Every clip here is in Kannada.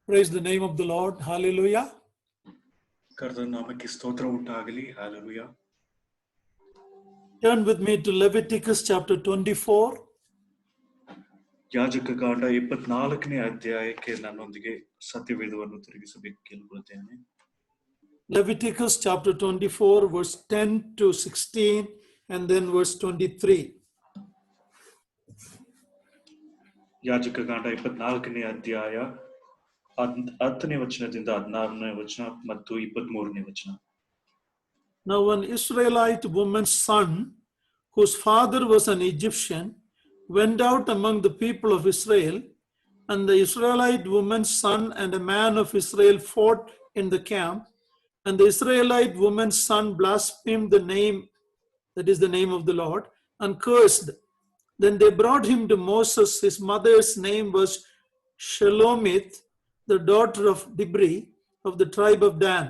Praise the name of the Lord. Hallelujah. ಕರ್ತನ ನಾಮಕ್ಕೆ ಸ್ತೋತ್ರ ಉಂಟಾಗಲಿ. Hallelujah. Turn with me to Leviticus chapter 24. ಯಾಜಕಕಾಂಡ 24ನೇ ಅಧ್ಯಾಯಕ್ಕೆ ನನ್ನೊಂದಿಗೆ ಸತ್ಯವೇದವನ್ನು ತಿರುಗಿಸಬೇಕು ಕೇಳಿಕೊಳ್ಳುತ್ತೇನೆ. Leviticus chapter 24 verse 10 to 16 and then verse 23. ಯಾಜಕಕಾಂಡ 24ನೇ ಅಧ್ಯಾಯ 10ನೇ ವಚನದಿಂದ 16ನೇ ವಚನ ಮತ್ತು 23ನೇ ವಚನ. Now an Israelite woman's son, whose father was an Egyptian, went out among the people of Israel, and the Israelite woman's son and a man of Israel fought in the camp, and the Israelite woman's son blasphemed the name, that is the name of the Lord, and cursed. Then they brought him to Moses. His mother's name was Shelomith, the daughter of Dibri of the tribe of Dan.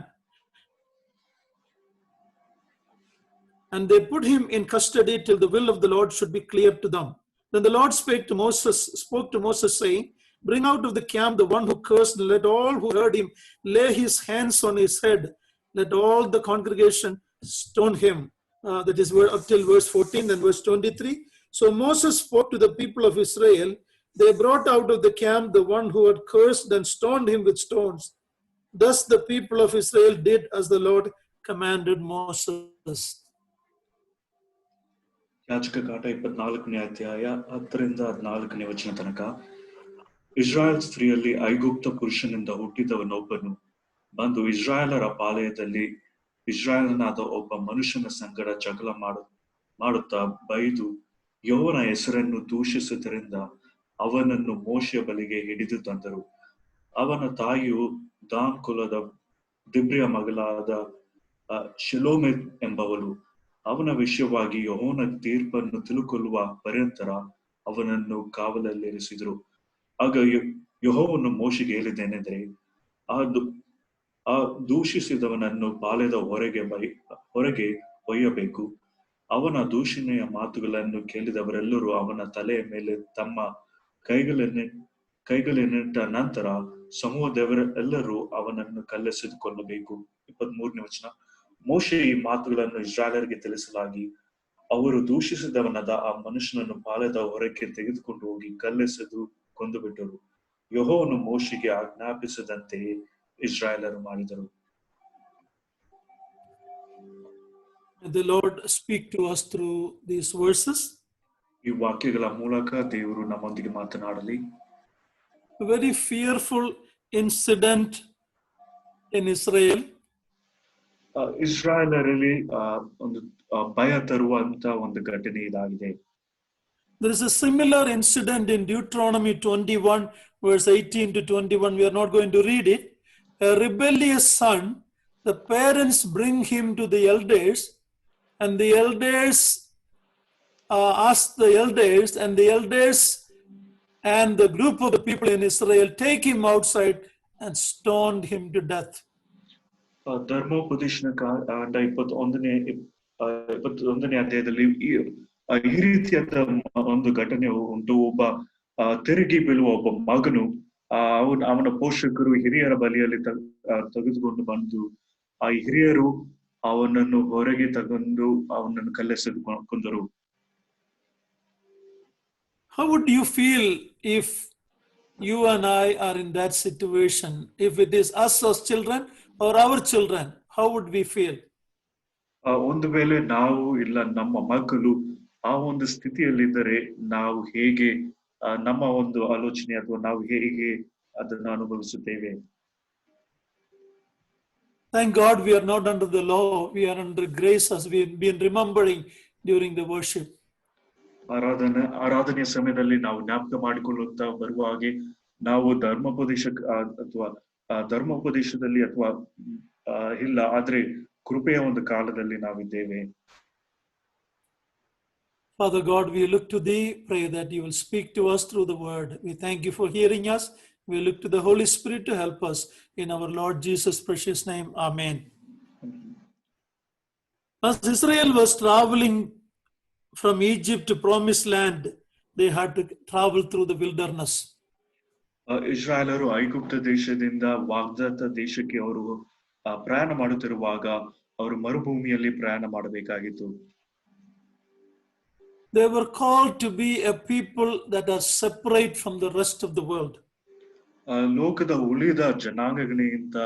And they put him in custody till the will of the Lord should be clear to them. Then the Lord spoke to Moses, saying, "Bring out of the camp the one who cursed, and let all who heard him lay his hands on his head. Let all the congregation stone him." That is up till verse 14, then verse 23. So Moses spoke to the people of Israel. They brought out of the camp the one who had cursed and stoned him with stones. Thus the people of Israel did as the Lord commanded Moses. ಯಾಜಕಕಾಂಡ 24ನೇ ಅಧ್ಯಾಯ 10ರಿಂದ 14ನೇ ವಚನ ತನಕ. ಇಸ್ರಾಯೇಲ್ ಸ್ತ್ರೀಯಲ್ಲಿ ಐಗುಪ್ತ ಪುರುಷನಿಂದ ಹುಟ್ಟಿದವನೊಬ್ಬನು ಬಂದು ಇಸ್ರಾಯೇಲರ ಪಾಳೆಯದಲ್ಲಿ ಇಸ್ರಾಯೇಲನಾದ ಒಬ್ಬ ಮನುಷ್ಯನ ಸಂಗಡ ಜಗಳ ಮಾಡುತ್ತಾ ಬೈದು ಯೆಹೋವನ ಹೆಸರನ್ನು ದೂಷಿಸುವುದರಿಂದ ಅವನನ್ನು ಮೋಶೆಯ ಬಳಿಗೆ ಹಿಡಿದು ತಂದರು. ಅವನ ತಾಯಿಯು ದಾನ್ ಕುಲದ ದಿಬ್ರಿಯ ಮಗಳಾದ ಶೆಲೋಮೆತ್ ಎಂಬವಳು. ಅವನ ವಿಷಯವಾಗಿ ಯೆಹೋವನ ತೀರ್ಪನ್ನು ತಿಳುಕೊಳ್ಳುವ ಪರ್ಯಂತರ ಅವನನ್ನು ಕಾವಲಲ್ಲಿರಿಸಿದರು. ಆಗ ಯೆಹೋವನು ಮೋಶೆಗೆ ಹೇಳಿದ್ದೇನೆಂದರೆ, ಆ ದೂಷಿಸಿದವನನ್ನು ಪಾಳೆಯದ ಹೊರಗೆ ಒಯ್ಯಬೇಕು. ಅವನ ದೂಷಣೆಯ ಮಾತುಗಳನ್ನು ಕೇಳಿದವರೆಲ್ಲರೂ ಅವನ ತಲೆಯ ಮೇಲೆ ತಮ್ಮ ಕೈಗಳನ್ನಿಟ್ಟ ನಂತರ ಸಮೂಹದವರೆಲ್ಲರೂ ಅವನನ್ನು ಕಲ್ಲೆಸೆದುಕೊಳ್ಳಬೇಕು. 23ನೇ ವಚನ. ಮೋಶೆ ಈ ಮಾತುಗಳನ್ನು ಇಸ್ರಾಯೇಲರಿಗೆ ತಿಳಿಸಲಾಗಿ ಅವರು ದೂಷಿಸಿದವನಾದ ಆ ಮನುಷ್ಯನನ್ನು ಪಾಳೆಯದ ಹೊರಕ್ಕೆ ತೆಗೆದುಕೊಂಡು ಹೋಗಿ ಕಲ್ಲೆಸೆದು ಕೊಂದು ಬಿಟ್ಟರು. ಯೆಹೋವನು ಮೋಶೆಗೆ ಆಜ್ಞಾಪಿಸಿದಂತೆಯೇ ಇಸ್ರಾಯೇಲರು ಮಾಡಿದರು. May the Lord speak to us through these verses. ಈ ವಾಕ್ಯಗಳ ಮೂಲಕ ದೇವರು ನಮ್ಮೊಂದಿಗೆ ಮಾತನಾಡಲಿ. A very fearful incident in Israel. ಇಸ್ರಾಯೇಲರಲ್ಲಿ ಒಂದು ಭಯ ತರುವಂತ ಒಂದು ಘಟನೆ ಇದಾಗಿದೆ. There is a similar incident in Deuteronomy 21 verse 18 to 21. We are not going to read it. A rebellious son, the parents bring him to the elders, and the elders ask the elders, and the elders and the group of the people in Israel take him outside and stoned him to death. ಧರ್ಮೋಪದೇಶನ ಕಾಂಡ 21ನೇ ಅಧ್ಯಾಯದಲ್ಲಿ ಈ ರೀತಿಯಾದ ಒಂದು ಘಟನೆ ಉಂಟು. ಒಬ್ಬ ತಿರುಗಿ ಬೀಳುವ ಒಬ್ಬ ಮಗನು ಅವನ ಪೋಷಕರು ಹಿರಿಯರ ಬಳಿಯಲ್ಲಿ ತೆಗೆದುಕೊಂಡು ಬಂದು ಆ ಹಿರಿಯರು ಅವನನ್ನು ಹೊರಗೆ ತಗೊಂಡು ಅವನನ್ನು ಕಲ್ಲೆಸೆದು ಕೊಂದರು. How would you feel if you and I are in that situation? If it is us as children or our children, how would we feel? ಒಂದು ವೇಳೆ ನಾವು ಇಲ್ಲ ನಮ್ಮ ಮಕ್ಕಳು ಆ ಒಂದು ಸ್ಥಿತಿಯಲ್ಲಿದ್ದರೆ ನಾವು ಹೇಗೆ ನಮ್ಮ ಒಂದು ಆಲೋಚನೆ ಅಥವಾ ನಾವು ಹೇಗೆ ಅದನ್ನು ಅನುಭವಿಸುತ್ತೇವೆ? Thank God we are not under the law, we are under grace, as we have been remembering during the worship. ಆರಾಧನೆಯ ಸಮಯದಲ್ಲಿ ನಾವು ಜ್ಞಾಪಕ ಮಾಡಿಕೊಳ್ಳುತ್ತಾ ಬರುವ ಹಾಗೆ ನಾವು ಧರ್ಮೋಪದೇಶದಲ್ಲಿ ಅಥವಾ ಇಲ್ಲ, ಆದ್ರೆ ಕೃಪೆಯ ಒಂದು ಕಾಲದಲ್ಲಿ ನಾವಿದ್ದೇವೆ. Father God, we look to thee, pray that you will speak to us through the word. We thank you for hearing us. We look to the Holy Spirit to help us. In our Lord Jesus' precious name, amen. As Israel was traveling from Egypt to promised land, they had to travel through the wilderness. ಇಸ್ರಾಯೇಲರು ಐಗುಪ್ತ ದೇಶದಿಂದ ವಾಗ್ದತ್ತ ದೇಶಕ್ಕೆ ಅವರು ಪ್ರಯಾಣ ಮಾಡುತ್ತಿರುವಾಗ ಅವರು ಮರುಭೂಮಿಯಲ್ಲಿ ಪ್ರಯಾಣ ಮಾಡಬೇಕಾಗಿತ್ತು. They were called to be a people that are separate from the rest of the world. ಲೋಕದ ಉಳಿದ ಜನಾಂಗಗಳಿಗಿಂತ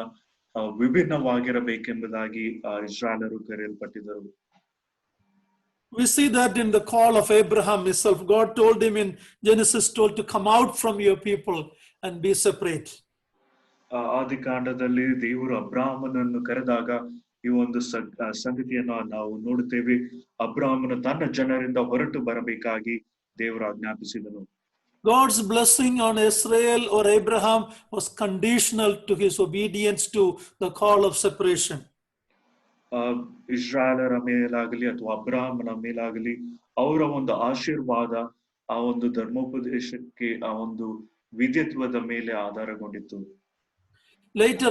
ವಿಭಿನ್ನವಾಗಿರಬೇಕೆಂಬುದಾಗಿ ಇಸ್ರಾಯೇಲರು ಕರೆಯಲ್ಪಟ್ಟಿದ್ದರು. We see that in the call of Abraham himself. God told him in Genesis 12 to come out from your people and be separate. ಆದಿಕಾಂಡದಲ್ಲಿ ದೇವರು ಅಬ್ರಾಹ್ಮನನ್ನು ಕರೆದಾಗ ಈ ಒಂದು ಸಂಗತಿಯನ್ನು ನಾವು ನೋಡುತ್ತೇವೆ. ಅಬ್ರಾಹ್ಮನು ತನ್ನ ಜನರಿಂದ ಹೊರಟು ಬರಬೇಕಾಗಿ ದೇವರು ಆಜ್ಞಾಪಿಸಿದನು. God's blessing on Israel or Abraham was conditional to his obedience to the call of separation. ಇಸ್ರಾಯೇಲರ ಮೇಲಾಗಲಿ ಅಥವಾ ಅಬ್ರಾಹ್ಮನ ಮೇಲಾಗಲಿ ಅವರ ಒಂದು ಆಶೀರ್ವಾದ ಆ ಒಂದು ಧರ್ಮೋಪದೇಶಕ್ಕೆ ಆ ಒಂದು ವಿಧೇಯತ್ವದ ಮೇಲೆ ಆಧಾರಗೊಂಡಿತ್ತು. Later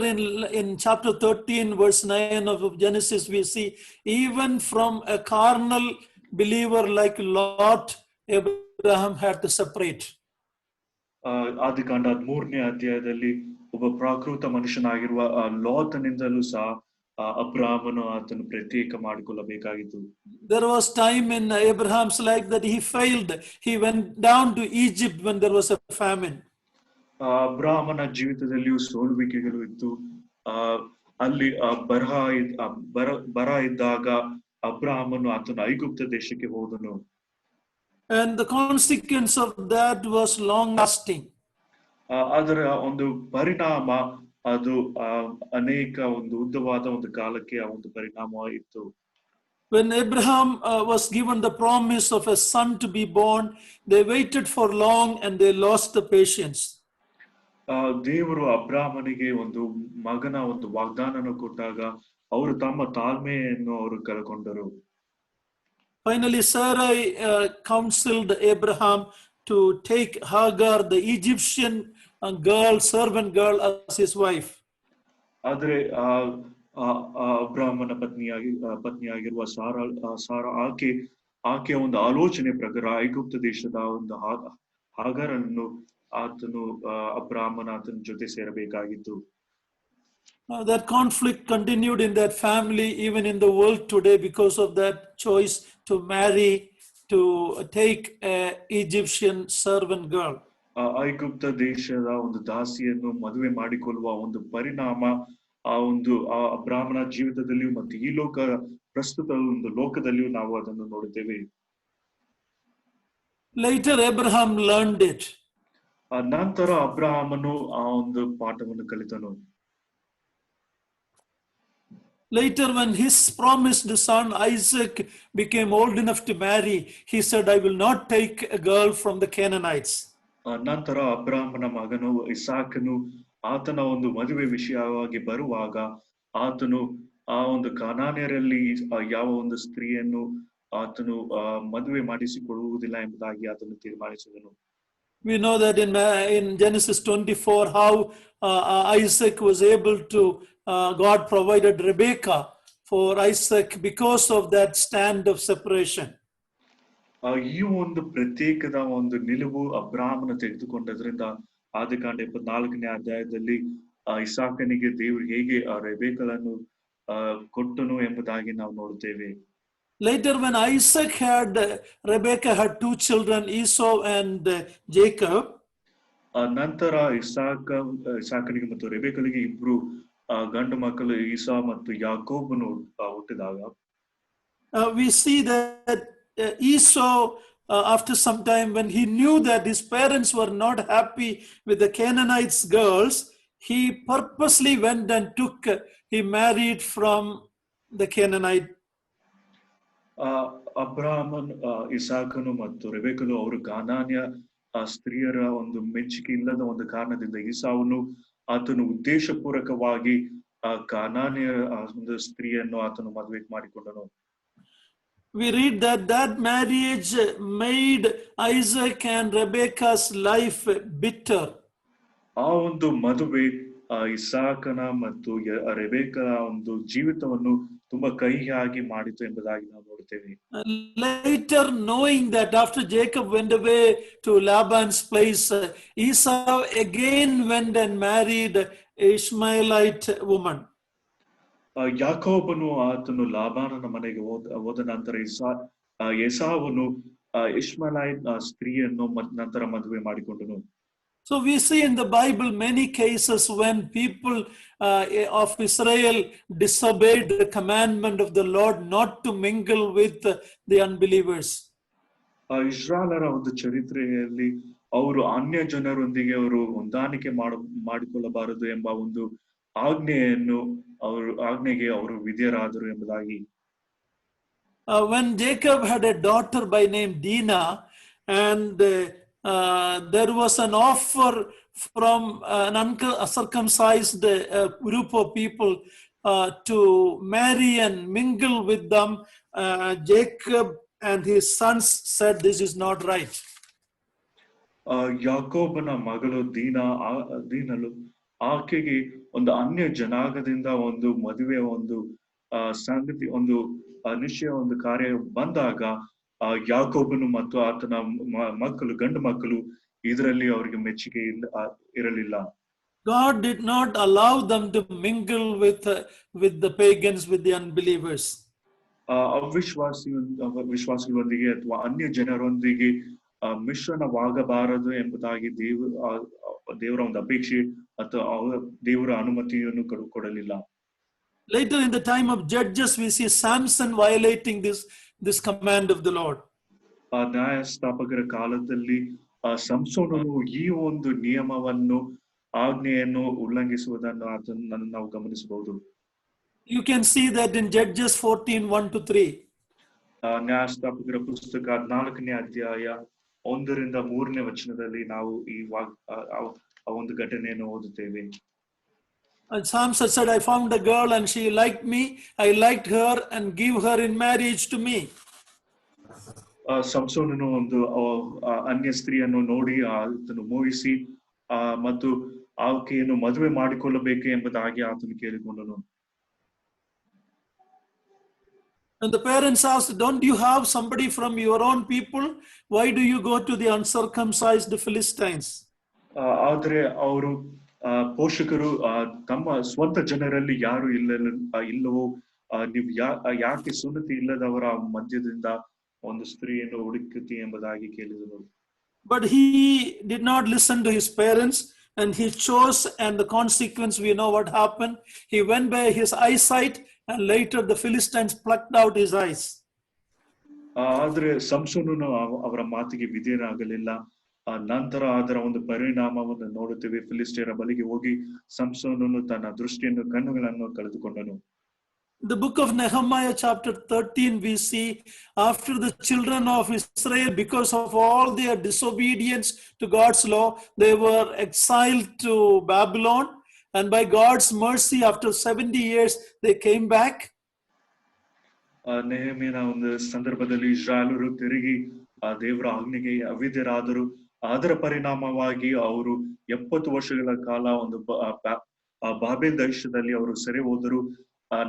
in chapter 13 verse 9 of Genesis, we see even from a carnal believer like Lot, Abraham had to separate. ಆದಿಕಾಂಡ 13ನೇ ಅಧ್ಯಾಯದಲ್ಲಿ ಒಬ್ಬ ಪ್ರಾಕೃತ ಮನುಷ್ಯನಾಗಿರುವ ಲೋತನಿಂದಲೂ ಸಹ ಅಬ್ರಾಹ್ಮನು ಆತನು ಪ್ರತ್ಯೇಕ ಮಾಡಿಕೊಳ್ಳಬೇಕಾಗಿತ್ತು. There was time in Abraham's life that he failed. He went down to Egypt when there was a famine. ಅಬ್ರಾಹ್ಮನ ಜೀವಿತದಲ್ಲಿಯೂ ಸೋಲುವಿಕೆಗಳು ಇತ್ತು. ಅಲ್ಲಿ ಬರ ಇದ್ದಾಗ ಅಬ್ರಾಹ್ಮನು ಆತನು ಐಗುಪ್ತ ದೇಶಕ್ಕೆ ಹೋದನು. And the consequence of that was long lasting. ಅದರ ಒಂದು ಪರಿಣಾಮ ಅದು ಅನೇಕ ಒಂದು ಉದ್ದವಾದ ಒಂದು ಕಾಲಕ್ಕೆ ಆ ಒಂದು ಪರಿಣಾಮ ಇತ್ತು. When Abraham was given the promise of a son to be born, they waited for long and they lost the patience. ದೇವರು ಅಬ್ರಾಹ್ಮನಿಗೆ ಒಂದು ಮಗನ ಒಂದು ವಾಗ್ದಾನನ ಕೊಟ್ಟಾಗ ಅವರು ತಮ್ಮ ತಾಳ್ಮೆಯನ್ನು ಅವರು ಕಳ್ಕೊಂಡರು. Finally, Sarai counseled Abraham to take Hagar, the Egyptian girl, servant girl, as his wife. ಆದ್ರೆ ಅಬ್ರಾಹ್ಮನ ಪತ್ನಿಯಾಗಿರುವ ಸಾರಾ ಆಕೆಯ ಒಂದು ಆಲೋಚನೆ ಪ್ರಕಾರ ಐಗುಪ್ತ ದೇಶದ ಒಂದು ಹಾಗರನ್ನು ಆತನು ಅಬ್ರಾಹ್ಮನ ಆತನ ಜೊತೆ ಸೇರಬೇಕಾಗಿತ್ತು. That conflict continued in that family, even in the world today, because of that choice to marry, to take an Egyptian servant girl. ಐಗುಪ್ತ ದೇಶದ ಒಂದು ದಾಸಿಯನ್ನು ಮದುವೆ ಮಾಡಿಕೊಳ್ಳುವ ಒಂದು ಪರಿಣಾಮ ಆ ಒಂದು ಬ್ರಾಹ್ಮಣ ಜೀವಿತದಲ್ಲಿಯೂ ಮತ್ತು ಈ ಪ್ರಸ್ತುತ ಒಂದು ಲೋಕದಲ್ಲಿಯೂ ನಾವು ಅದನ್ನು ನೋಡುತ್ತೇವೆ. Later Abraham learned it. ನಂತರ ಅಬ್ರಾಹಮನು ಆ ಒಂದು ಪಾಠವನ್ನು ಕಲಿತನು. Later, when his promised son Isaac became old enough to marry, he said, I will not take a girl from the Canaanites. ನಂತರ ಅಬ್ರಾಹ್ಮನ ಮಗನು ಇಸಾಕನು ಆತನ ಒಂದು ಮದುವೆ ವಿಷಯವಾಗಿ ಬರುವಾಗ ಆತನು ಆ ಒಂದು ಕಾನಾನ್ಯರಲ್ಲಿ ಯಾವ ಒಂದು ಸ್ತ್ರೀಯನ್ನು ಆತನು ಮದುವೆ ಮಾಡಿಸಿಕೊಳ್ಳುವುದಿಲ್ಲ ಎಂಬುದಾಗಿ ಆತನು ತೀರ್ಮಾನಿಸಿದನು. We know that in Genesis 24 how Isaac was able to God provided Rebekah for Isaac because of that stand of separation. ಈ ಒಂದು ಪ್ರತ್ಯೇಕದ ಒಂದು ನಿಲುವು ಅಬ್ರಾಹ್ಮನ ತೆಗೆದುಕೊಂಡದ್ರಿಂದ ಆದಿಕಾಂಡ 24ನೇ ಅಧ್ಯಾಯದಲ್ಲಿ ಇಸಾಕನಿಗೆ ದೇವರು ಹೇಗೆ ರೆಬೆಕಳನ್ನು ಕೊಟ್ಟನು ಎಂಬುದಾಗಿ ನಾವು ನೋಡುತ್ತೇವೆ. Later, when Isaac had Rebekah had two children, Esau and Jacob. ನಂತರ ಇಸಾಕನಿಗೆ ಮತ್ತು ರೆಬೆಕಳಿಗೆ ಇಬ್ರು ಗಂಡು ಮಕ್ಕಳು ಈಸಾ ಮತ್ತು ಯಾಕೋಬನು ಹುಟ್ಟಿದಾಗ we see that Esau, after some time, when he knew that his parents were not happy with the Canaanites girls, he purposely went and he married from the Canaanite. ಅಬ್ರಾಹ್ಮನ್ ಇಸಾಕನು ಮತ್ತು ರೆಬೆಕಳು ಅವರು ಕಾನಾನ್ಯ ಸ್ತ್ರೀಯರ ಒಂದು ಮೆಚ್ಚುಗೆ ಇಲ್ಲದ ಒಂದು ಕಾರಣದಿಂದ ಈಸಾವನು ಆತನು ಉದ್ದೇಶಪೂರ್ವಕವಾಗಿ ಕಾನಾನ್ಯ ಒಂದು ಸ್ತ್ರೀಯನ್ನು ಆತನು ಮದುವೆ ಮಾಡಿಕೊಂಡನು. We read that marriage made Isaac and Rebekah's life bitter. ಆ ಒಂದು ಮದುವೆ ಇಸಾಕನ ಮತ್ತು ರೆಬೆಕಳ ಒಂದು ಜೀವಿತವನ್ನು ತುಂಬಾ ಕಹಿಯಾಗಿ ಮಾಡಿತು ಎಂಬುದಾಗಿ ನಾವು ನೋಡ್ತೇವೆ. Later, knowing that after Jacob went away to Laban's place, Esau again went and married Ishmaelite woman. ಯಾಕೋಬನು ಆತನು ಲಾಬಾನನ ಮನೆಗೆ ಹೋದ ನಂತರ ಏಸಾವನು ಇಷ್ಮಾಯೇಲ್ ಸ್ತ್ರೀಯನ್ನು ನಂತರ ಮದುವೆ ಮಾಡಿಕೊಂಡನು. So we see in the Bible many cases when people of Israel disobeyed the commandment of the Lord not to mingle with the unbelievers. ಇಸ್ರಾಯೇಲರ ಒಂದು ಚರಿತ್ರೆಯಲ್ಲಿ ಅವರು ಅನ್ಯ ಜನರೊಂದಿಗೆ ಅವರು ಹೊಂದಾಣಿಕೆ ಮಾಡಿಕೊಳ್ಳಬಾರದು ಎಂಬ ಒಂದು ಆಜ್ಞೆಗೆ ಅವರು ವಿಧೇಯರಾದರು ಎಂಬುದಾಗಿ. When Jacob had a daughter by name Dinah, and there was an offer from an uncircumcised group of people to marry and mingle with them, Jacob and his sons said this is not right. ಯಾಕೋಬನ ಮಗಳು ದೀನಳು ಆಕೆಗೆ ಒಂದು ಅನ್ಯ ಜನಾಂಗದಿಂದ ಒಂದು ಮದುವೆ ಒಂದು ಸಂಗತಿ ಒಂದು ನಿಶ್ಚಯ ಒಂದು ಕಾರ್ಯ ಬಂದಾಗ ಯಾಕೋಬನು ಮತ್ತು ಆತನ ಮಕ್ಕಳು ಗಂಡು ಮಕ್ಕಳು ಇದರಲ್ಲಿ ಅವರಿಗೆ ಮೆಚ್ಚುಗೆ ಇರಲಿಲ್ಲ. God did not allow them to mingle with the pagans, with the unbelievers. ವಿಶ್ವಾಸಿಗಳೊಂದಿಗೆ ಅಥವಾ ಅನ್ಯ ಜನರೊಂದಿಗೆ ಮಿಶ್ರಣವಾಗಬಾರದು ಎಂಬುದಾಗಿ ದೇವರ ಒಂದು ಅಪೇಕ್ಷೆ ಅಥವಾ ದೇವರ ಅನುಮತಿಯನ್ನು ಕೊಡಲಿಲ್ಲ. Later in the time of Judges, we see Samson violating this command of the Lord. ನ್ಯಾಯಸ್ಥಾಪಕರ ಕಾಲದಲ್ಲಿ ಸಂಸೋನನು ಈ ಒಂದು ನಿಯಮವನ್ನು ಆಜ್ಞೆಯನ್ನು ಉಲ್ಲಂಘಿಸುವುದನ್ನು ಅದನ್ನು ನಾವು ಗಮನಿಸಬಹುದು. You can see that in Judges 14:1-3. ನ್ಯಾಯಸ್ಥಾಪಕರ ಪುಸ್ತಕ 4ನೇ ಅಧ್ಯಾಯ 1ರಿಂದ 3ನೇ ವಚನದಲ್ಲಿ ನಾವು ಈ ಒಂದು ಘಟನೆಯನ್ನು ಓದುತ್ತೇವೆ. And Samson said, I found a girl and she liked me. I liked her and give her in marriage to me. ಸಂಸೋನನು ಒಂದು ಅನ್ಯ ಸ್ತ್ರೀಯನ್ನು ನೋಡಿ ಆತನು ಮೋಹಿಸಿ ಮತ್ತು ಆಕೆಯನ್ನು ಮದುವೆ ಮಾಡಿಕೊಳ್ಳಬೇಕು ಎಂಬುದಾಗಿ ಆತನು ಕೇಳಿಕೊಂಡನು. And the parents asked, don't you have somebody from your own people? Why do you go to the uncircumcised Philistines? ಆದ್ರೆ ಅವರು ಪೋಷಕರು ತಮ್ಮ ಸ್ವಂತ ಜನರಲ್ಲಿ ಯಾರು ಇಲ್ಲವೋ ನೀವು ಯಾಕೆ ಸುನ್ನತಿ ಇಲ್ಲದವರ ಮಧ್ಯದಿಂದ ಒಂದು ಸ್ತ್ರೀಯನ್ನು ಹುಡುಕುತ್ತಿ ಎಂಬುದಾಗಿ ಕೇಳಿದರು. But he did not listen to his parents and he chose, and the consequence we know what happened. He went by his eyesight and later the Philistines plucked out his eyes. ಆದ್ರೆ ಸಂಸೋನನು ಅವರ ಮಾತಿಗೆ ವಿಧೇಯನಾಗಲಿಲ್ಲ. ನಂತರ ಅದರ ಒಂದು ಪರಿಣಾಮವನ್ನು ನೋಡುತ್ತೇವೆ. ಫಿಲಿಸ್ಟಿಯರ ಬಳಿಗೆ ಹೋಗಿ ಸಂಸೋನನು ತನ್ನ ದೃಷ್ಟಿಯನ್ನು ಕಣ್ಣುಗಳನ್ನು ಕಳೆದುಕೊಂಡನು. The book of Nehemiah chapter 13 we see after the children of Israel, because of all their disobedience to God's law, they were exiled to Babylon, and by God's mercy after 70 years they came back. ನೆಹೆಮೀಯನ ಒಂದು ಸಂದರ್ಭದಲ್ಲಿ ಇಸ್ರಾಯೇಲರು ತಿರುಗಿ ದೇವರ ಆಜ್ಞೆಗೆ ಅವಿಧೇಯರಾದರು. ಅದರ ಪರಿಣಾಮವಾಗಿ ಅವರು 70 ವರ್ಷಗಳ ಕಾಲ ಒಂದು ಬಾಬೆಲ್ ದೇಶದಲ್ಲಿ ಅವರು ಸೆರೆ ಹೋದರು.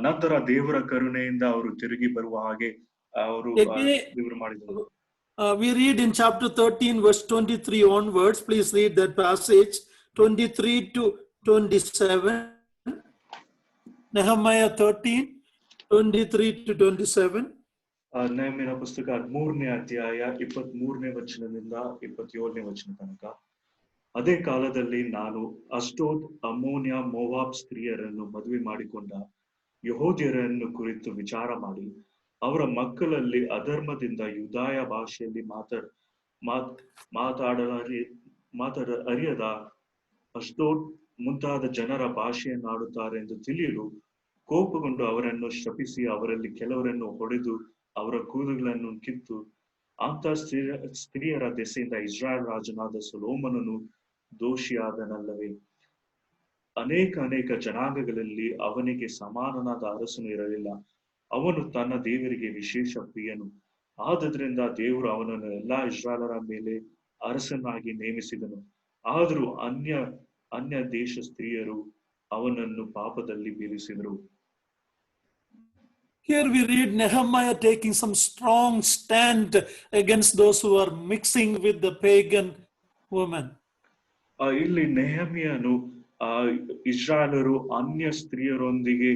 ನಂತರ ದೇವರ ಕರುಣೆಯಿಂದ ಅವರು ತಿರುಗಿ ಬರುವ ಹಾಗೆ ಅವರು ದೇವರು ಮಾಡಿದರು. We read in chapter 13 verse 23 onwards. Please read that passage 23-27. Nehemiah 13:23-27. ನೆಹೆಮೀಯನ ಪುಸ್ತಕ 13ನೇ ಅಧ್ಯಾಯ 23ನೇ ವಚನದಿಂದ 27ನೇ ವಚನ ತನಕ. ಅದೇ ಕಾಲದಲ್ಲಿ ನಾನು ಅಷ್ಟೋದ್, ಅಮ್ಮೋನ್ಯ, ಮೋವಾಬ್ ಸ್ತ್ರೀಯರನ್ನು ಮದುವೆ ಮಾಡಿಕೊಂಡ ಯಹೂದ್ಯರನ್ನು ಕುರಿತು ವಿಚಾರ ಮಾಡಿ ಅವರ ಮಕ್ಕಳಲ್ಲಿ ಅಧರ್ಮದಿಂದ ಯೂದಾಯ ಭಾಷೆಯಲ್ಲಿ ಮಾತಾಡರಿಯದ ಅಷ್ಟೋದ್ ಮುಂತಾದ ಜನರ ಭಾಷೆಯನ್ನಾಡುತ್ತಾರೆ ಎಂದು ತಿಳಿಯಲು ಕೋಪಗೊಂಡು ಅವರನ್ನು ಶಪಿಸಿ ಅವರಲ್ಲಿ ಕೆಲವರನ್ನು ಹೊಡೆದು ಅವರ ಕೂದಲುಗಳನ್ನು ಕಿತ್ತು ಅಂತ ಸ್ತ್ರೀಯರ ದೆಸೆಯಿಂದ ಇಸ್ರಾಯೇಲ್ ರಾಜನಾದ ಸೊಲೊಮೋನನು ದೋಷಿಯಾದನಲ್ಲವೇ? ಅನೇಕ ಜನಾಂಗಗಳಲ್ಲಿ ಅವನಿಗೆ ಸಮಾನನಾದ ಅರಸನು ಇರಲಿಲ್ಲ. ಅವನು ತನ್ನ ದೇವರಿಗೆ ವಿಶೇಷ ಪ್ರಿಯನು. ಆದುದರಿಂದ ದೇವರು ಅವನನ್ನು ಎಲ್ಲಾ ಇಸ್ರಾಯೇಲರ ಮೇಲೆ ಅರಸನಾಗಿ ನೇಮಿಸಿದನು. ಆದರೂ ಅನ್ಯ ದೇಶ ಸ್ತ್ರೀಯರು ಅವನನ್ನು ಪಾಪದಲ್ಲಿ ಬೀಳಿಸಿದರು. Here we read Nehemiah taking some strong stand against those who are mixing with the pagan women. ಇಲ್ಲಿ ನೆಹಮ್ಯನು ಇಸ್ರಾಯೇಲರು ಅನ್ಯ ಸ್ತ್ರೀಯರೊಂದಿಗೆ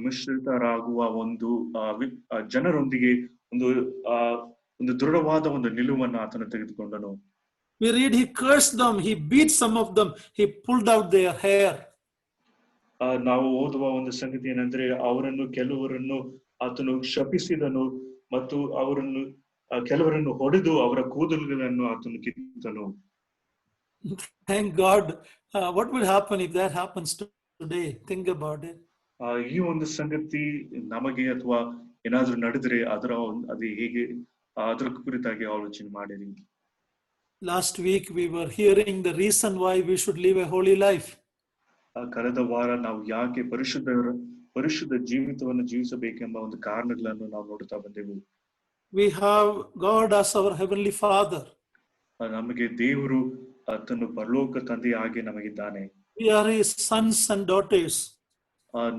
ಮಿಶ್ರಿತರಾಗುವ ಒಂದು ಜನರೊಂದಿಗೆ ಒಂದು ಒಂದು ದೃಢವಾದ ಒಂದು ನಿಲುವನ್ನು ಆತನು ತೆಗೆದುಕೊಂಡನು. We read he cursed them, he beat some of them, he pulled out their hair. ನಾವು ಓದುವ ಒಂದು ಸಂಗತಿ ಏನಂದ್ರೆ ಕೆಲವರನ್ನು ಆತನು ಶಪಿಸಿದನು ಮತ್ತು ಕೆಲವರನ್ನು ಹೊಡೆದು ಅವರ ಕೂದಲುಗಳನ್ನು ಆತನು ಕಿತ್ತನು. Thank God. What would happen if that happens today? Think about it. ಈ ಒಂದು ಸಂಗತಿ ನಮಗೆ ಅಥವಾ ಏನಾದ್ರೂ ನಡೆದ್ರೆ ಅದು ಹೇಗೆ ಅದರ ಕುರಿತಾಗಿ ಆಲೋಚನೆ ಮಾಡಿರಿ. Last week we were hearing the reason why we should live a holy life. ಕಳೆದ ವಾರ ನಾವು ಯಾಕೆ ಪರಿಶುದ್ಧ ಜೀವಿತವನ್ನು ಜೀವಿಸಬೇಕೆಂಬ ಒಂದು ಕಾರಣಗಳನ್ನು ನಾವು ನೋಡುತ್ತಾ ಬಂದೆವು. We have God as our heavenly Father. ನಮಗೆ ದೇವರು ಆತನು ಪರಲೋಕ ತಂದೆಯಾಗಿ ನಮಗಿದ್ದಾನೆ. We are his sons and daughters.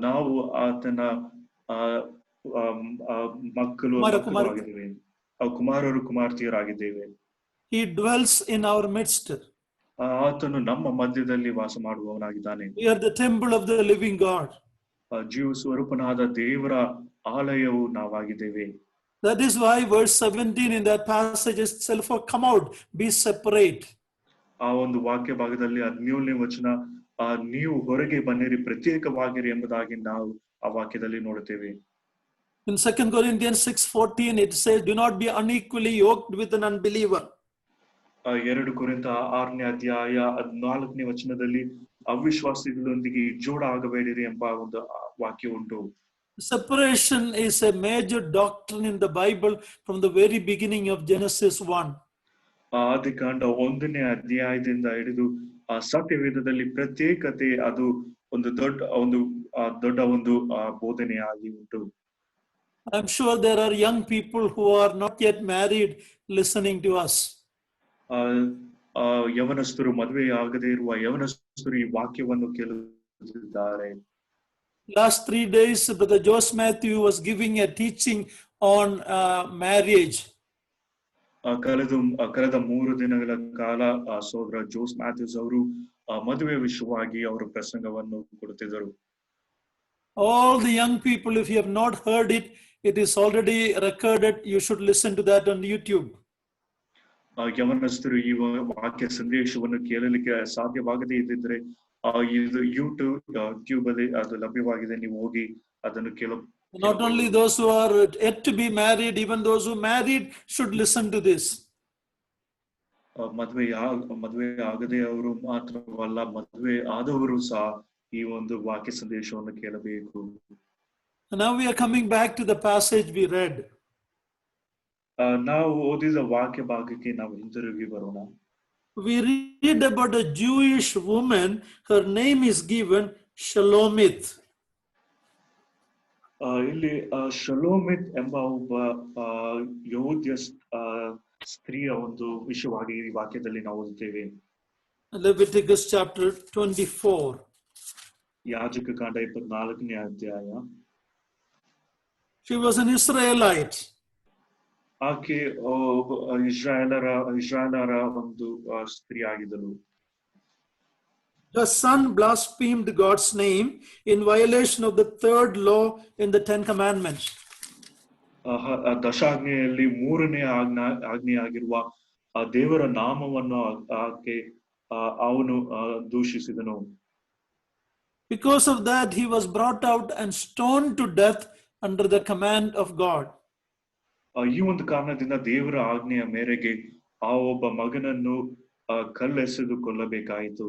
ನಾವು ಆತನ ಮಕ್ಕಳು ಆಗಿದ್ದೇವೆ, ಕುಮಾರರು ಕುಮಾರ್ತಿಯರಾಗಿದ್ದೇವೆ. He dwells in our midst. ಆತನು ನಮ್ಮ ಮಧ್ಯದಲ್ಲಿ ವಾಸ ಮಾಡುವವನಾಗಿದ್ದಾನೆ. We are the temple of the living God. ಜೀವ ಸ್ವರೂಪನಾದ ದೇವರ ಆಲಯವು ನಾವಾಗಿದ್ದೇವೆ. That is why verse 17 in that passage itself, come out, be separate. ಆ ಒಂದು ವಾಕ್ಯ ಭಾಗದಲ್ಲಿ 17ನೇ ವಚನ ನೀವು ಹೊರಗೆ ಬನ್ನಿರಿ, ಪ್ರತ್ಯೇಕವಾಗಿರಿ ಎಂಬುದಾಗಿ ನಾವು ಆ ವಾಕ್ಯದಲ್ಲಿ ನೋಡುತ್ತೇವೆ. In 2 Corinthians 6:14 it says, do not be unequally yoked with an unbeliever. 2 ಕೊರಿಂಥ 6ನೇ ಅಧ್ಯಾಯ 14ನೇ ವಚನದಲ್ಲಿ ಅವಿಶ್ವಾಸಿಗಳೊಂದಿಗೆ ಜೋಡ ಆಗಬೇಡಿರಿ ಎಂಬ ಒಂದು ವಾಕ್ಯ ಉಂಟು. Separation is a major doctrine in the Bible from the very beginning of Genesis 1. ಆದಿಕಾಂಡ 1ನೇ ಅಧ್ಯಾಯದಿಂದ ಹಿಡಿದು ಸತ್ಯವೇದದಲ್ಲಿ ಪ್ರತ್ಯೇಕತೆ ಅದು ಒಂದು ದೊಡ್ಡ ಒಂದು ಬೋಧನೆಯಾಗಿ ಉಂಟು. I'm sure there are young people who are not yet married listening to us. ಯವನಸ್ಥರು ಮದುವೆ ಆಗದೇ ಇರುವ ಯವನಸ್ಥರು ಈ ವಾಕ್ಯವನ್ನು ಕೇಳುತ್ತಿದ್ದಾರೆ. Last 3 days, Brother Jose Matthew was giving a teaching on marriage. ಕಳೆದ 3 ದಿನಗಳ ಕಾಲ ಸೋದರ ಜೋಸ್ ಮ್ಯಾಥ್ಯೂಸ್ ಅವರು ಮದುವೆ ವಿಷಯವಾಗಿ ಅವರ ಪ್ರಸಂಗವನ್ನು ಕೊಡುತ್ತಿದ್ದರು. All the young people, if you have not heard it, it is already recorded. You should listen to that on YouTube. ಯವನಸ್ಥರು ಈ ವಾಕ್ಯ ಸಂದೇಶವನ್ನು ಕೇಳಲಿಕ್ಕೆ ಸಾಧ್ಯವಾಗದೇ ಇದ್ದಿದ್ರೆ ಇದು ಯೂಟ್ಯೂಬ್ ಅಲ್ಲಿ ಅದು ಲಭ್ಯವಾಗಿದೆ, ನೀವು ಹೋಗಿ ಅದನ್ನು Not only those who are yet to be married, even those who married should listen to this. ಮದುವೆ ಆಗದೆ ಅವರು ಮಾತ್ರವಲ್ಲ, ಮದುವೆ ಆದವರು ಸಹ ಈ ಒಂದು ವಾಕ್ಯ ಸಂದೇಶವನ್ನು ಕೇಳಬೇಕು. Now we are coming back to the passage we read. ನಾವು ಓದಿದ ವಾಕ್ಯ ಭಾಗಕ್ಕೆ ನಾವು ಹಿಂತಿರುಗಿ ಬರೋಣ. We read about a Jewish woman. Her name is given Shalomith. ಇಲ್ಲಿ ಶಲೋಮಿತ್ ಎಂಬ ಒಬ್ಬ ಯಹೂದ್ಯ ಸ್ತ್ರೀಯ ಒಂದು ವಿಷಯವಾಗಿ ಈ ವಾಕ್ಯದಲ್ಲಿ ನಾವು ಓದುತ್ತೇವೆ. Leviticus chapter 24. ಯಾಜಕಕಾಂಡ 24ನೇ ಅಧ್ಯಾಯ. She was an Israelite. ಆಕೆ ಇಸ್ರಾಯೇಲರ ಒಂದು ಸ್ತ್ರೀ ಆಗಿದ್ದಳು. Her son blasphemed God's name in violation of the 3rd law in the 10 commandments. ದಶಾಜ್ಞೆಯಲ್ಲಿ 3ನೇ ಆಜ್ಞೆಯಾಗಿರುವ ದೇವರ ನಾಮವನ್ನು ಅವನು ದೂಷಿಸಿದನು. Because of that, he was brought out and stoned to death under the command of God. ಈ ಒಂದು ಕಾರಣದಿಂದ ದೇವರ ಆಜ್ಞೆಯ ಮೇರೆಗೆ ಆ ಒಬ್ಬ ಮಗನನ್ನು ಕಲ್ಲೆಸೆದು ಕೊಲ್ಲಬೇಕಾಯಿತು.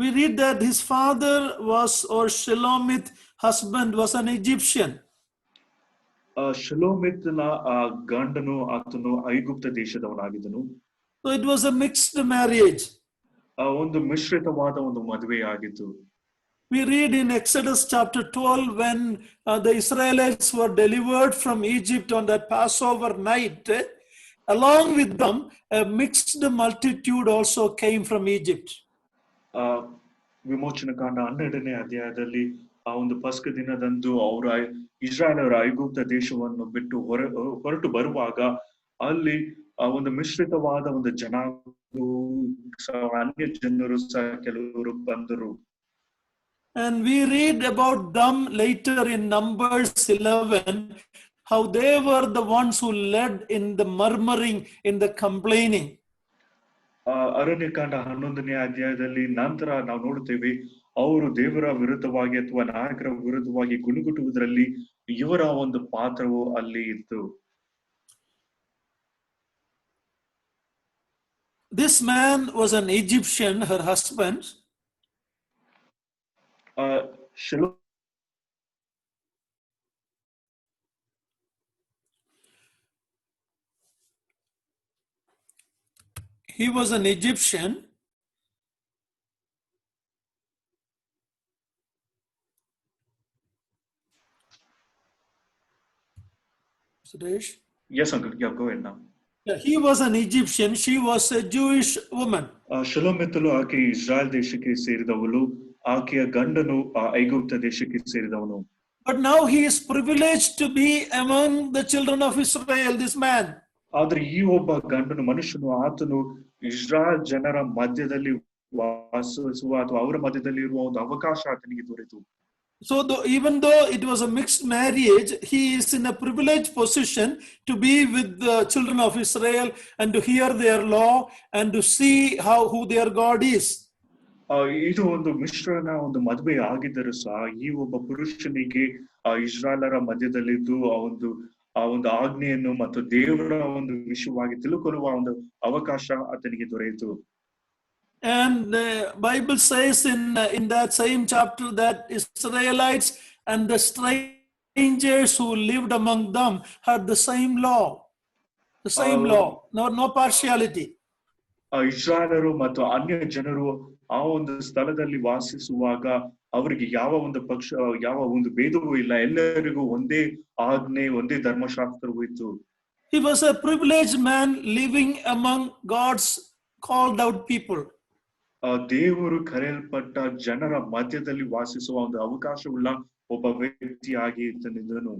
We read that his father was, or Shalomith husband was an Egyptian. ಶಲೋಮಿತ್ನ ಗಂಡನು ಆತನು ಐಗುಪ್ತ ದೇಶದವನಾಗಿದ್ದನು. So it was a mixed marriage. ಒಂದು ಮಿಶ್ರಿತವಾದ ಒಂದು ಮದುವೆಯಾಗಿತ್ತು. We read in Exodus chapter 12 when the Israelites were delivered from Egypt on that Passover night, along with them a mixed multitude also came from Egypt. ವಿಮೋಚನ ಕಾಂಡ 12ನೇ ಅಧ್ಯಾಯದಲ್ಲಿ ಆ ಒಂದು ಪಸ್ಕ ದಿನದಂದು ಇಸ್ರಾಯೇಲರ ಐಗುಪ್ತ ದೇಶವನ್ನು ಬಿಟ್ಟು ಹೊರಟು ಬರುವಾಗ ಅಲ್ಲಿ ಒಂದು ಮಿಶ್ರಿತವಾದ ಒಂದು ಅನ್ಯ ಜನರು ಸಹ ಕೆಲವರು ಬಂದರು. And we read about them later in Numbers 11, how they were the ones who led in the murmuring, in the complaining. Aranya Kanda 11ನೇ ಅಧ್ಯಾಯದಲ್ಲಿ ನಂತರ ನಾವು ನೋಡುತ್ತೇವೆ ಅವರು ದೇವರ ವಿರುದ್ಧವಾಗಿ ಅಥವಾ ನಾಯಕರ ವಿರುದ್ಧವಾಗಿ ಗುಣುಗುಟ್ಟುವುದರಲ್ಲಿ ಇವರ ಒಂದು ಪಾತ್ರವು ಅಲ್ಲಿ ಇತ್ತು. This man was an Egyptian, her husband. He was an Egyptian. Suresh? Yes, uncle. Yeah, go ahead now. Yeah, he was an Egyptian. She was a Jewish woman. ಶಲೋಮೆತಲು ಆಕೆ ಇಸ್ರಾಯೇಲ್ ದೇಶಕ್ಕೆ ಸೇರಿದವಳು, ಆಕೆಯ ಗಂಡನು ಐಗುಪ್ತ ದೇಶಕ್ಕೆ ಸೇರಿದವನು. But now he is privileged to be among the children of Israel, this man. ಆದ್ರೆ ಈ ಒಬ್ಬ ಗಂಡನು ಮನುಷ್ಯನು ಆತನು ಇಸ್ರಾಯೇಲ್ ಜನರ ಮಧ್ಯದಲ್ಲಿ ವಾಸಿಸುವ ಅಥವಾ ಅವರ ಮಧ್ಯದಲ್ಲಿ ಇರುವ ಒಂದು ಅವಕಾಶ ಆತನಿಗೆ ದೊರೆತು. So even though it was a mixed marriage, he is in a privileged position to be with the children of Israel and to hear their law and to see who their God is. ಇದು ಒಂದು ಮಿಶ್ರನ ಒಂದು ಮದುವೆ ಆಗಿದ್ದರೂ ಸಹ ಈ ಒಬ್ಬ ಪುರುಷನಿಗೆ ಇಸ್ರಾಯೇಲರ ಮಧ್ಯದಲ್ಲಿದ್ದು ಆ ಒಂದು ಆಜ್ಞೆಯನ್ನು ಮತ್ತು ದೇವರ ಒಂದು ವಿಷಯವಾಗಿ ತಿಳ್ಕೊಳ್ಳುವ ಒಂದು ಅವಕಾಶ ಆತನಿಗೆ ದೊರೆಯಿತು. And the Bible says in that same chapter that Israelites and the strangers who lived among them had the same law. The same law, no partiality. ಇಸ್ರಾಯೇಲರು ಮತ್ತು ಅನ್ಯ ಜನರು ಆ ಒಂದು ಸ್ಥಳದಲ್ಲಿ ವಾಸಿಸುವಾಗ ಅವರಿಗೆ ಯಾವ ಒಂದು ಭೇದವೂ ಇಲ್ಲ, ಎಲ್ಲರಿಗೂ ಒಂದೇ ಆಜ್ಞೆ, ಒಂದೇ ಧರ್ಮಶಾಸ್ತ್ರವೂ ಇತ್ತು. He was a privileged man living among God's called out people. ದೇವರು ಕರೆಯಲ್ಪಟ್ಟ ಜನರ ಮಧ್ಯದಲ್ಲಿ ವಾಸಿಸುವ ಒಂದು ಅವಕಾಶವುಳ್ಳ ಒಬ್ಬ ವ್ಯಕ್ತಿಯಾಗಿ ಇದ್ದನು.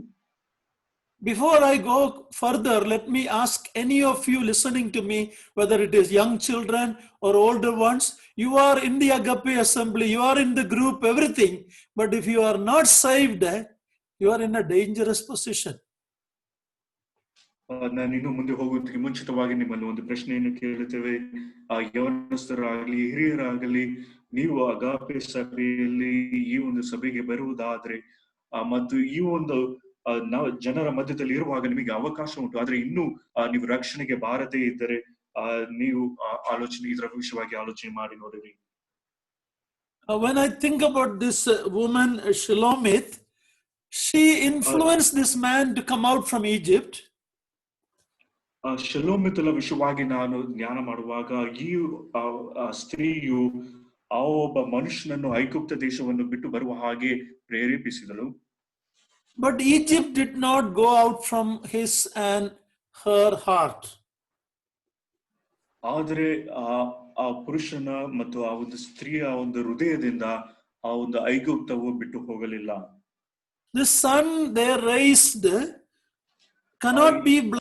Before I go further, let me ask any of you listening to me, whether it is young children or older ones, you are in the Agape assembly, you are in the group, everything, but if you are not saved, you are in a dangerous position. ನಾನು ಇನ್ನು ಮುಂದೆ ಹೋಗೋದಕ್ಕೆ ಮುಂಚಿತವಾಗಿ ನಿಮ್ಮಲ್ಲಿ ಒಂದು ಪ್ರಶ್ನೆಯನ್ನು ಕೇಳುತ್ತೇವೆ. ಯವನಸ್ಥರಾಗಲಿ ಹಿರಿಯರಾಗಲಿ ನೀವು ಅಗಾಪೆ ಸಭೆಯಲ್ಲಿ ಈ ಒಂದು ಸಭೆಗೆ ಬರುವುದಾದ್ರೆ ಮತ್ತು ಈ ಒಂದು ಜನರ ಮಧ್ಯದಲ್ಲಿ ಇರುವಾಗ ನಿಮಗೆ ಅವಕಾಶ ಉಂಟು, ಆದ್ರೆ ಇನ್ನು ನೀವು ರಕ್ಷಣೆಗೆ ಬಾರದೇ ಇದ್ದರೆ ನೀವು ಇದರ ವಿಷಯವಾಗಿ ಆಲೋಚನೆ ಮಾಡಿ ನೋಡಿರಿ. When I think about this woman Shelomith, she influenced this man to come out from Egypt. ಶಲೋಮಿತಳ ವಿಷಯವಾಗಿ ನಾನು ಜ್ಞಾನ ಮಾಡುವಾಗ ಈ ಸ್ತ್ರೀಯು ಆ ಒಬ್ಬ ಮನುಷ್ಯನನ್ನು ಐಗುಪ್ತ ದೇಶವನ್ನು ಬಿಟ್ಟು ಬರುವ ಹಾಗೆ ಪ್ರೇರೇಪಿಸಿದಳು. But Egypt did not go out from his and her heart. ಆದರೆ ಆ ಪುರುಷನ ಮತ್ತು ಆ ಒಂದು ಸ್ತ್ರೀಯ ಒಂದು ಹೃದಯದಿಂದ ಆ ಒಂದು ಐಗುಪ್ತವು ಬಿಟ್ಟು ಹೋಗಲಿಲ್ಲ. The son they raised cannot be blamed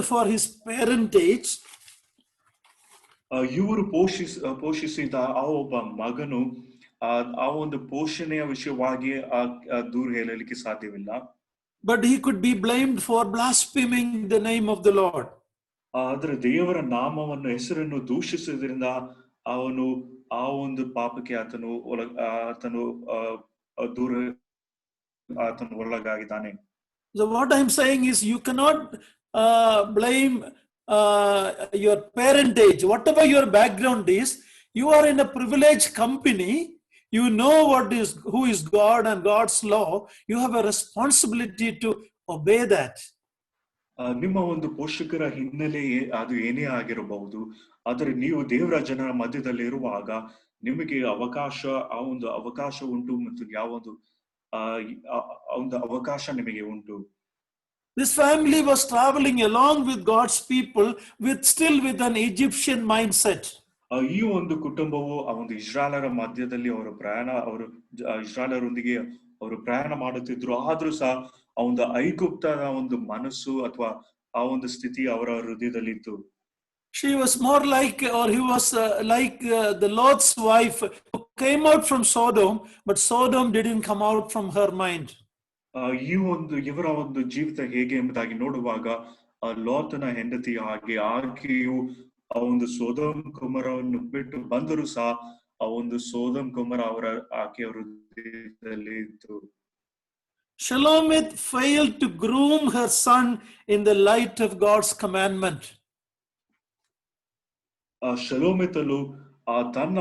for his parentage. ಇವರು ಪೋಷಿಸಿದ ಆ ಒಬ್ಬ ಮಗನು ಆ ಒಂದು ಪೋಷಣೆಯ ವಿಷಯವಾಗಿ ದೂರ ಹೇಳಲಿಕ್ಕೆ ಸಾಧ್ಯವಿಲ್ಲ. But he could be blamed for blaspheming the name of the Lord. ಆದ್ರೆ ದೇವರ ನಾಮವನ್ನು ಹೆಸರನ್ನು ದೂಷಿಸುವುದರಿಂದ ಅವನು ಆ ಒಂದು ಪಾಪಕ್ಕೆ ಆತನು ಒಳಗಾಗಿದ್ದಾನೆ. So what I'm saying is you cannot blame your parentage, whatever your background is. You are in a privileged company. You know who is God and God's law. You have a responsibility to obey that. ನಿಮ್ಮ ಒಂದು ಪೋಷಕರ ಹಿನ್ನೆಲೆ ಅದು ಏನೇ ಆಗಿರಬಹುದು, ಆದರೆ ನೀವು ದೇವರ ಜನರ ಮಧ್ಯದಲ್ಲಿ ಇರುವಾಗ ನಿಮಗೆ ಆ ಒಂದು ಅವಕಾಶ ಉಂಟು ಮತ್ತು ಒಂದು ಅವಕಾಶ ನಿಮಗೆ ಉಂಟು. This family was traveling along with God's people still with an Egyptian mindset. ಈ ಒಂದು ಕುಟುಂಬವು ಆ ಒಂದು ಇಸ್ರಾಯೇಲರ ಮಧ್ಯದಲ್ಲಿ ಅವರು ಇಸ್ರಾಯೇಲರೊಂದಿಗೆ ಅವರು ಪ್ರಯಾಣ ಮಾಡುತ್ತಿದ್ರು. ಆದ್ರೂ ಸಹ ಆ ಒಂದು ಐಗುಪ್ತದ ಒಂದು ಮನಸ್ಸು ಅಥವಾ ಆ ಒಂದು ಸ್ಥಿತಿ ಅವರ ಹೃದಯದಲ್ಲಿತ್ತು. She was more like, or he was like the Lord's wife who came out from Sodom, but Sodom didn't come out from her mind. ಇವರ ಒಂದು ಜೀವಿತ ಹೇಗೆ ಎಂಬುದಾಗಿ ನೋಡುವಾಗ ಲೋತನ ಹೆಂಡತಿ ಹಾಗೆ ಆಕೆಯು ಆ ಒಂದು ಸೋದೋಮ್ ಗೊಮೋರವನ್ನು ಬಿಟ್ಟು ಬಂದರೂ ಸಹ ಆ ಒಂದು ಸೋದೋಮ್ ಗೊಮೋರ ಆಕೆಯ ಹೃದಯದಲ್ಲಿ ಇತ್ತು. Shelomith failed to groom her son in the light of God's commandment. ಶಲೋಮಿತಲು ತನ್ನ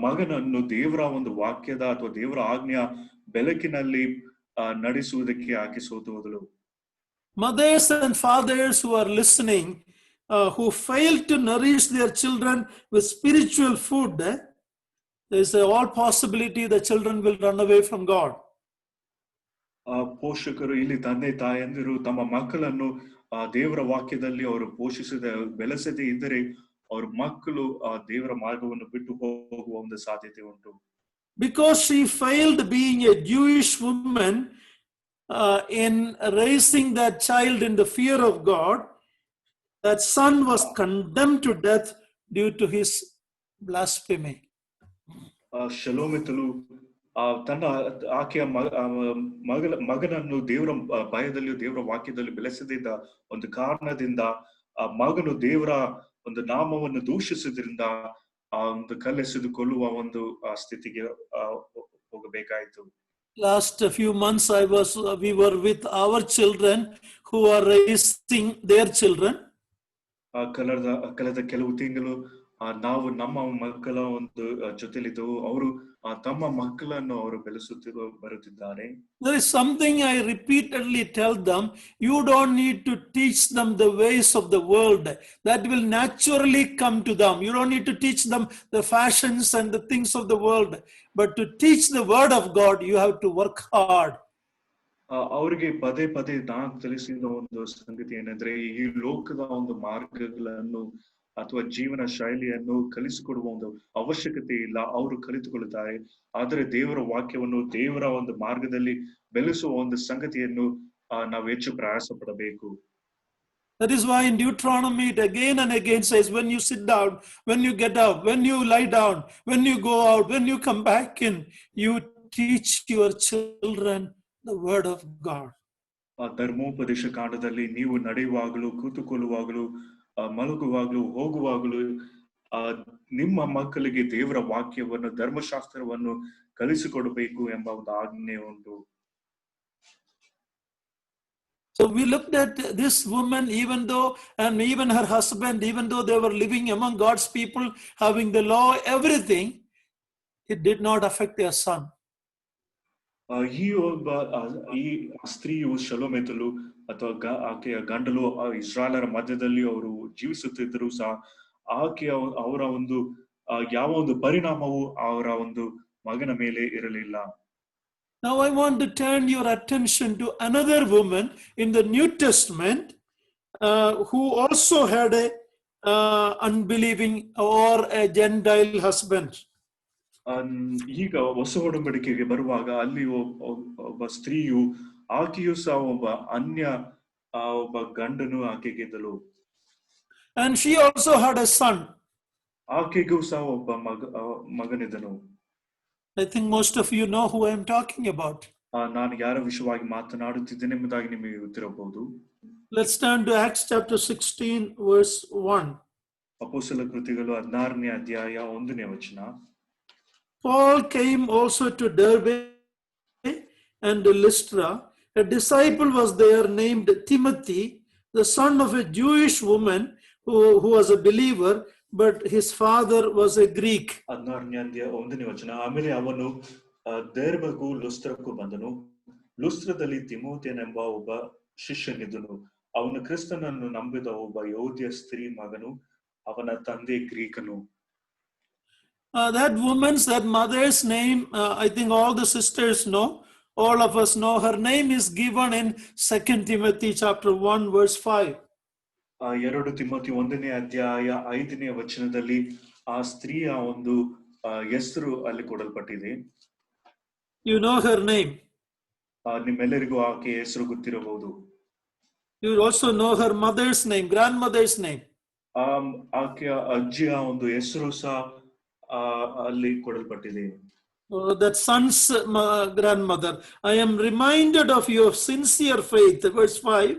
ಮಗನನ್ನು ದೇವರ ಒಂದು ವಾಕ್ಯದ ಅಥವಾ ದೇವರ ಆಜ್ಞೆಯ ಬೆಳಕಿನಲ್ಲಿ ನಡೆಸುವುದಕ್ಕೆ ಆಕೆ ಸೋತು ಹೋದಳು. Mothers and fathers who are listening, who fail to nourish their children with spiritual food, there is all possibility the children will run away from God. ಪೋಷಕರು ಇಲ್ಲಿ ತಂದೆ ತಾಯಂದಿರು ತಮ್ಮ ಮಕ್ಕಳನ್ನು ದೇವರ ವಾಕ್ಯದಲ್ಲಿ ಅವರು ಬೆಳೆಸದೇ ಇದ್ದರೆ ಅವ್ರ ಮಕ್ಕಳು ದೇವರ ಮಾರ್ಗವನ್ನು ಬಿಟ್ಟು ಹೋಗುವ ಒಂದು ಸಾಧ್ಯತೆ ಉಂಟು. Because she failed being a Jewish woman in raising that child in the fear of God, that son was condemned to death due to his blasphemy. ಶಲೋಮಿತಲು ತನ್ನ ಆಕೆಯ ಮಗನನ್ನು ದೇವರ ಭಯದಲ್ಲಿಯೂ ದೇವರ ವಾಕ್ಯದಲ್ಲಿ ಬೆಳೆಸದಿದ್ದ ಒಂದು ಕಾರಣದಿಂದ ಆ ಮಗನು ದೇವರ ಒಂದು ನಾಮವನ್ನು ದೂಷಿಸುವುದರಿಂದ ಆ ಒಂದು ಕಲ್ಲೆಸೆದುಕೊಳ್ಳುವ ಒಂದು ಸ್ಥಿತಿಗೆ ಹೋಗಬೇಕಾಯಿತು. Last few months we were with our children who are raising their children. ಕಳೆದ ಕೆಲವು ತಿಂಗಳು ನಾವು ನಮ್ಮ ಮಕ್ಕಳ ಒಂದು ಜೊತೆಲಿದ್ದೆವು. ಅವರು ತಮ್ಮ ಮಕ್ಕಳನ್ನು ಅವರು ಬರುತ್ತಿದ್ದಾರೆ. There is something I repeatedly tell them: you don't need to teach them the ways of the world. That will naturally come to them. You don't need to teach them the fashions and the things of the world. But to teach the word of God, you have to work hard. ಅವರಿಗೆ ಪದೇ ಪದೇ ನಾನು ತಿಳಿಸಿದ ಒಂದು ಸಂಗತಿ ಏನಂದ್ರೆ, ಈ ಲೋಕದ ಒಂದು ಮಾರ್ಗಗಳನ್ನು ಅಥವಾ ಜೀವನ ಶೈಲಿಯನ್ನು ಕಲಿಸಿಕೊಡುವ ಒಂದು ಅವಶ್ಯಕತೆ ಇಲ್ಲ. ಅವರು ಕಲಿತುಕೊಳ್ಳುತ್ತಾರೆ. ಆದರೆ ದೇವರ ವಾಕ್ಯವನ್ನು ದೇವರ ಒಂದು ಮಾರ್ಗದಲ್ಲಿ ಬೆಳೆಸುವ ಒಂದು ಸಂಗತಿಯನ್ನು ನಾವು ಹೆಚ್ಚು ಪ್ರಯಾಸ ಪಡಬೇಕು. That is why in Deuteronomy it again and again says, when you sit down, when you get up, when you lie down, when you go out, when you come back in, you teach your children the word of God. ಧರ್ಮೋಪದೇಶ ಕಾಂಡದಲ್ಲಿ ನೀವು ನಡೆಯುವಾಗಲೂ, ಕೂತುಕೊಳ್ಳುವಾಗಲೂ, ಮಲಗುವಾಗಲೂ, ಹೋಗುವಾಗಲೂ ನಿಮ್ಮ ಮಕ್ಕಳಿಗೆ ದೇವರ ವಾಕ್ಯವನ್ನು, ಧರ್ಮಶಾಸ್ತ್ರವನ್ನು ಕಲಿಸಿಕೊಡಬೇಕು ಎಂಬ ಒಂದು ಆಜ್ಞೆ ಉಂಟು. So we looked at this woman, even though, and even her husband, even though they were living among God's people, having the law, everything, it did not affect their son. ಈ ಸ್ತ್ರೀಯು ಶಲೋಮೆತಲು ಅಥವಾ ಆಕೆಯ ಗಂಡಲು ಇಸ್ರಾಯೇಲರ ಮಧ್ಯದಲ್ಲಿ ಅವರು ಜೀವಿಸುತ್ತಿದ್ದರೂ ಸಹ ಆಕೆಯ ಅವರ ಒಂದು ಯಾವ ಒಂದು ಪರಿಣಾಮವು ಅವರ ಒಂದು ಮಗನ ಮೇಲೆ ಇರಲಿಲ್ಲ. Now I want to turn your attention to another woman in the New Testament who also had a unbelieving or a Gentile husband. ಈಗ ಹೊಸ ಒಡಂಬಡಿಕೆಗೆ ಬರುವಾಗ ಅಲ್ಲಿ ಒಬ್ಬ ಸ್ತ್ರೀಯು, ಆಕೆಯು ಸಹ ಒಬ್ಬ ಗಂಡನು ಆಕೆಗೆ ಇದ್ದಳು. And she also had a son. ಆಕೆಗೂ ಸಹ ಒಬ್ಬ ಮಗನಿದ್ದನು. I think most of you know who I am talking about. ನಾನು ಯಾರ ವಿಷಯವಾಗಿ ಮಾತನಾಡುತ್ತಿದ್ದೇನೆ ಎಂಬುದಾಗಿ ನಿಮಗೆ ಗೊತ್ತಿರಬಹುದು. Let's turn to Acts chapter 16 verse 1. ಅಪೊಸ್ತಲ ಕೃತ್ಯಗಳು 16ನೇ ಅಧ್ಯಾಯ 1ನೇ ವಚನ. Paul came also to Derbe and Lystra. A disciple was there named Timothy, the son of a Jewish woman who was a believer, but his father was a Greek. 16ನೇ ಅಧ್ಯಾಯ 1ನೇ ವಚನ. ಆಮೇಲೆ ಅವನು ದೇರ್ಬಗೂ ಲುಸ್ತ್ರಕ್ಕೂ ಬಂದನು. ಲುಸ್ತ್ರದಲ್ಲಿ ತಿಮೋಥೆಯನೆಂಬ ಒಬ್ಬ ಶಿಷ್ಯನಿದ್ದನು. ಅವನು ಕ್ರಿಸ್ತನನ್ನು ನಂಬಿದ ಒಬ್ಬ ಯಹೂದ್ಯ ಸ್ತ್ರೀ ಮಗನು. ಅವನ ತಂದೆ ಗ್ರೀಕನು. That mother's name, I think all the sisters know, all of us know. Her name is given in 2 Timothy chapter 1 verse 5. 2 Timothy 1ನೇ ಅಧ್ಯಾಯ 5ನೇ ವಚನದಲ್ಲಿ ಆ ಸ್ತ್ರೀಯ ಒಂದು ಹೆಸರು ಅಲ್ಲಿ ಕೊಡಲ್ಪಟ್ಟಿದೆ. You know her name. ನಿಮ್ಮೆಲ್ಲರಿಗೂ ಆಕೆ ಹೆಸರು ಗೊತ್ತಿರಬಹುದು. You will also know her mother's name, grandmother's name. ಆಕೆಯ ಅಜ್ಜಿಯ ಒಂದು ಹೆಸರು ಸಹ ಅಲ್ಲಿ ಕೊಡಲ್ಪಟ್ಟಿದೆ. That son's grandmother. I am reminded of your sincere faith, verse 5,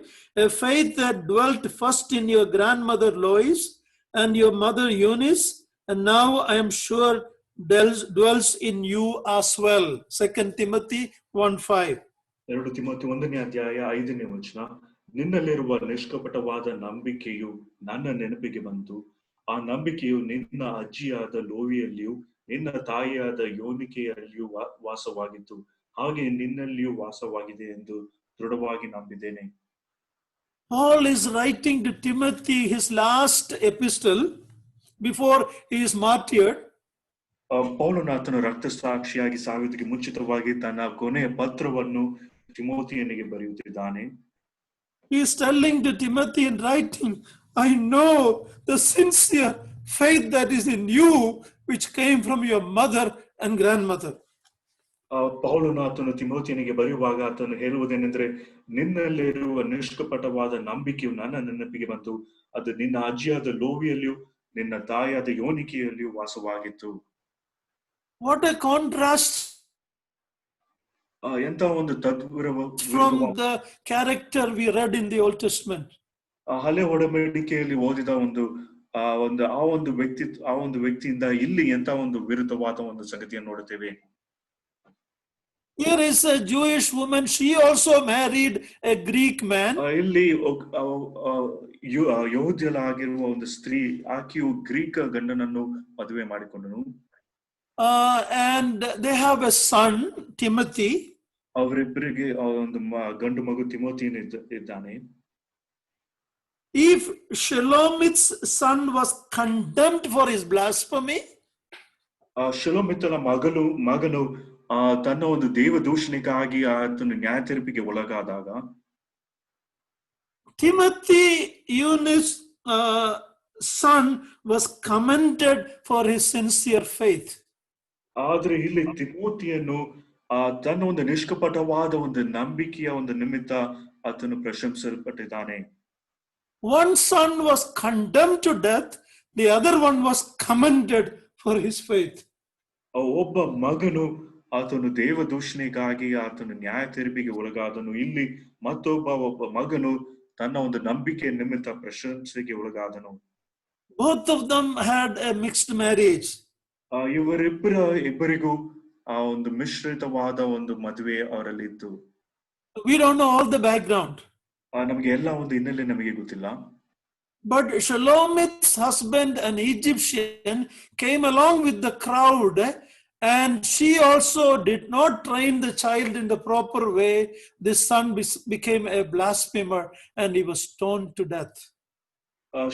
a faith that dwelt first in your grandmother Lois and your mother Eunice, and now I am sure dwells in you as well. 2 Timothy 1:5. 2 Timothy 1ನೇ ಅಧ್ಯಾಯ 5ನೇ ವಚನ. ನಿನ್ನಲ್ಲಿರುವ ನಿಷ್ಕಪಟವಾದ ನಂಬಿಕೆಯು ನನ್ನ ನೆನಪಿಗೆ ಬಂತು. ಆ ನಂಬಿಕೆಯು ನಿನ್ನ ಅಜ್ಜಿಯಾದ ಲೋವಿಯಲ್ಲಿಯೂ ನಿನ್ನ ತಾಯಿಯಾದ ಯೋನಿಕೆಯಲ್ಲಿಯೂ ವಾಸವಾಗಿತ್ತು, ಹಾಗೆ ನಿನ್ನಲ್ಲಿಯೂ ವಾಸವಾಗಿದೆ ಎಂದು ದೃಢವಾಗಿ ನಂಬಿದ್ದೇನೆ. Paul is writing to Timothy his last epistle before he is martyred. ಪೌಲನು ಆತನು ರಕ್ತಸಾಕ್ಷಿಯಾಗಿ ಸಾವಿದ್ದಕ್ಕೆ ಮುಂಚಿತವಾಗಿ ತನ್ನ ಕೊನೆಯ ಪತ್ರವನ್ನು ತಿಮೋಥಿಯನಿಗೆ ಬರೆಯುತ್ತಿದ್ದಾನೆ. He is telling to Timothy in writing, I know the sincere faith that is in you, which came from your mother and grandmother. ಪೌಲನು ಆತನು ತಿಮೋಥಿಯನಿಗೆ ಬರೆಯುವಾಗ ಆತನು ಹೇಳುವುದೇನೆಂದ್ರೆ, ನಿನ್ನಲ್ಲಿರುವ ನಿಷ್ಕಪಟವಾದ ನಂಬಿಕೆಯು ನನ್ನ ನೆನಪಿಗೆ ಬಂತು. ಅದು ನಿನ್ನ ಅಜ್ಜಿಯಾದ ಲೋವಿಯಲ್ಲಿಯೂ ನಿನ್ನ ತಾಯಿಯಾದ ಯೋನಿಕೆಯಲ್ಲಿಯೂ ವಾಸವಾಗಿತ್ತು. What a contrast ಎಂತ ಒಂದು from the character we read in the Old Testament. ಹಳೆ ಒಡಂಬಡಿಕೆಯಲ್ಲಿ ಓದಿದ ಆ ಒಂದು ವ್ಯಕ್ತಿಯಿಂದ ಇಲ್ಲಿ ಎಂತ ಒಂದು ವಿರುದ್ಧವಾದ ಒಂದು ಸಂಗತಿಯನ್ನು ನೋಡುತ್ತೇವೆ. Here is a Jewish woman, she also married a Greek man. ಇಲ್ಲಿ ಯಹೂದ್ಯಳಾಗಿರುವ ಒಂದು ಸ್ತ್ರೀ, ಆಕೆಯು ಗ್ರೀಕ ಗಂಡನನ್ನು ಮದುವೆ ಮಾಡಿಕೊಂಡನು. And they have a son, Timothy. ಅವರಿಬ್ಬರಿಗೆ ಒಂದು ಗಂಡು ಮಗು ತಿಮೋಥಿಯನ್ ಇದ್ದಾನೆ. If Shelomith's son was condemned for his blasphemy, ಶಲೋಮಿತನ ಮಗನು ತನ್ನ ಒಂದು ದೇವ ದೂಷಣೆಗಾಗಿ ಆತನು ನ್ಯಾಯ ತೀರ್ಪಿಗೆ ಒಳಗಾದಾಗ, Timothy Eunice's son was commended for his sincere faith. ಆದ್ರೆ ಇಲ್ಲಿ ತಿಮೋಥಿಯನ್ನು ತನ್ನ ಒಂದು ನಿಷ್ಕಪಟವಾದ ಒಂದು ನಂಬಿಕೆಯ ಒಂದು ನಿಮಿತ್ತ ಆತನು ಪ್ರಶಂಸಲ್ಪಟ್ಟಿದ್ದಾನೆ. One son was condemned to death, the other one was commended for his faith. ಒಬ್ಬ ಮಗನು ಆತನು ದೇವ ದೂಷಣೆಗಾಗಿ ಆತನು ನ್ಯಾಯ ತೀರ್ಪಿಗೆ ಒಳಗಾದನು. ಇಲ್ಲಿ ಒಬ್ಬ ಮಗನು ತನ್ನ ಒಂದು ನಂಬಿಕೆ ನಿಮಿತ್ತ ಪ್ರಶಂಸೆಗೆ ಒಳಗಾದನು. Both of them had a mixed marriage. ಇಬ್ಬರಿಗೂ ಆ ಒಂದು ಮಿಶ್ರಿತವಾದ ಒಂದು ಮದುವೆ ಅವರಲ್ಲಿ ಇತ್ತು. We don't know all the background. ನಮಗೆ ಎಲ್ಲ ಒಂದು ಹಿನ್ನೆಲೆ ನಮಗೆ ಗೊತ್ತಿಲ್ಲ. But Shelomith's husband, an Egyptian, came along with the crowd, and she also did not train the child in the proper way. This son became a blasphemer and he was stoned to death.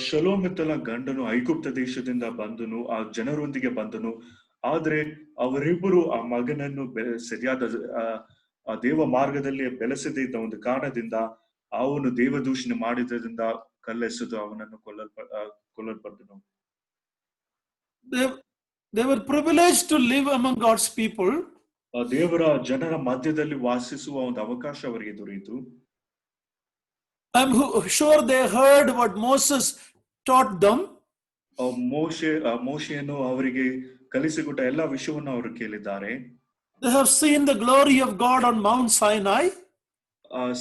ಶಲೋಮಿತನ ಗಂಡನು ಐಗುಪ್ತ ದೇಶದಿಂದ ಬಂದನು, ಆ ಜನರೊಂದಿಗೆ ಬಂದನು. ಆದ್ರೆ ಅವರಿಬ್ಬರು ಆ ಮಗನನ್ನು ಸರಿಯಾದ ದೇವ ಮಾರ್ಗದಲ್ಲಿ ಬೆಳೆಸದಿದ್ದ ಒಂದು ಕಾರಣದಿಂದ ಅವನು ದೇವದೂಷಣೆ ಮಾಡಿದ್ರಿಂದ ಕಲ್ಲೆಸೆದು ಅವನನ್ನು ಕೊಲ್ಲಲ್ಪಟ್ಟನು. They were privileged to live among God's people. ದೇವರ ಜನರ ಮಧ್ಯದಲ್ಲಿ ವಾಸಿಸುವ ಒಂದು ಅವಕಾಶ ಅವರಿಗೆ ದೊರೆಯಿತು. I'm sure they heard what Moses taught them. ಮೋಶೆಯನ್ನು ಅವರಿಗೆ ಕಲಿಸಿಕೊಟ್ಟ ಎಲ್ಲ ವಿಷಯವನ್ನು ಅವರು ಕೇಳಿದ್ದಾರೆ. They have seen the glory of God on Mount Sinai.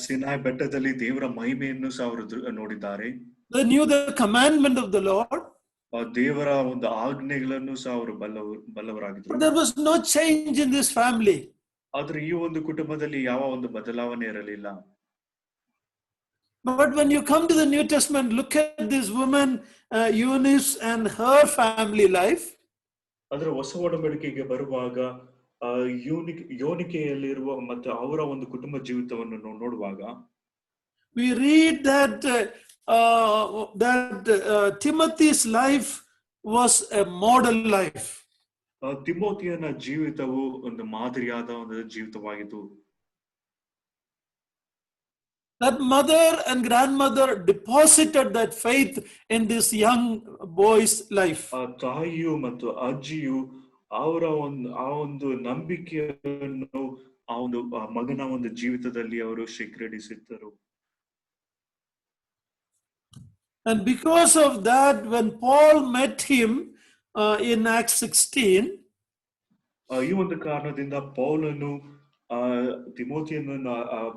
Sinai ಬೆಟ್ಟದಲ್ಲಿ ದೇವರ ಮಹಿಮೆಯನ್ನು ಸಹ ಅವರು ನೋಡಿದ್ದಾರೆ. They knew the commandment of the Lord. ದೇವರ ಒಂದು ಆಜ್ಞೆಗಳನ್ನು ಸಹ ಅವರು ಬಲ್ಲವರಾಗಿದ್ದರು. There was no change in this family. ಆದ್ರೆ ಈ ಒಂದು ಕುಟುಂಬದಲ್ಲಿ ಯಾವ ಒಂದು ಬದಲಾವಣೆ ಇರಲಿಲ್ಲ. But when you come to the New Testament, look at this woman Eunice and her family life. ಅದರ ಹೊಸ ಒಡಂಬಡಿಕೆಗೆ ಬರುವಾಗ ಯೋನಿಕೆಯಲ್ಲಿರುವ ಮತ್ತು ಅವರ ಒಂದು ಕುಟುಂಬ ಜೀವಿತವನ್ನು ನೋಡುವಾಗ we read that Timothy's life was a model life. ತಿಮೋಥಿಯನ ಜೀವಿತವು ಒಂದು ಮಾದರಿಯಾದ ಒಂದು ಜೀವಿತವಾಗಿತ್ತು. That mother and grandmother deposited that faith in this young boy's life. ತಾಯಿಯು ಮತ್ತು ಅಜ್ಜಿಯು ಆ ಒಂದು ನಂಬಿಕೆಯನ್ನು ಆ ಒಂದು ಮಗನ ಒಂದು ಜೀವಿತದಲ್ಲಿ ಅವರು ಶೇಖರಿಸಿದ್ದರು. And because of that, when Paul met him in Acts 16, ಈ ಒಂದು ಕಾರಣದಿಂದ ಪೌಲನು ತಿಮೋಥಿಯನ್ನು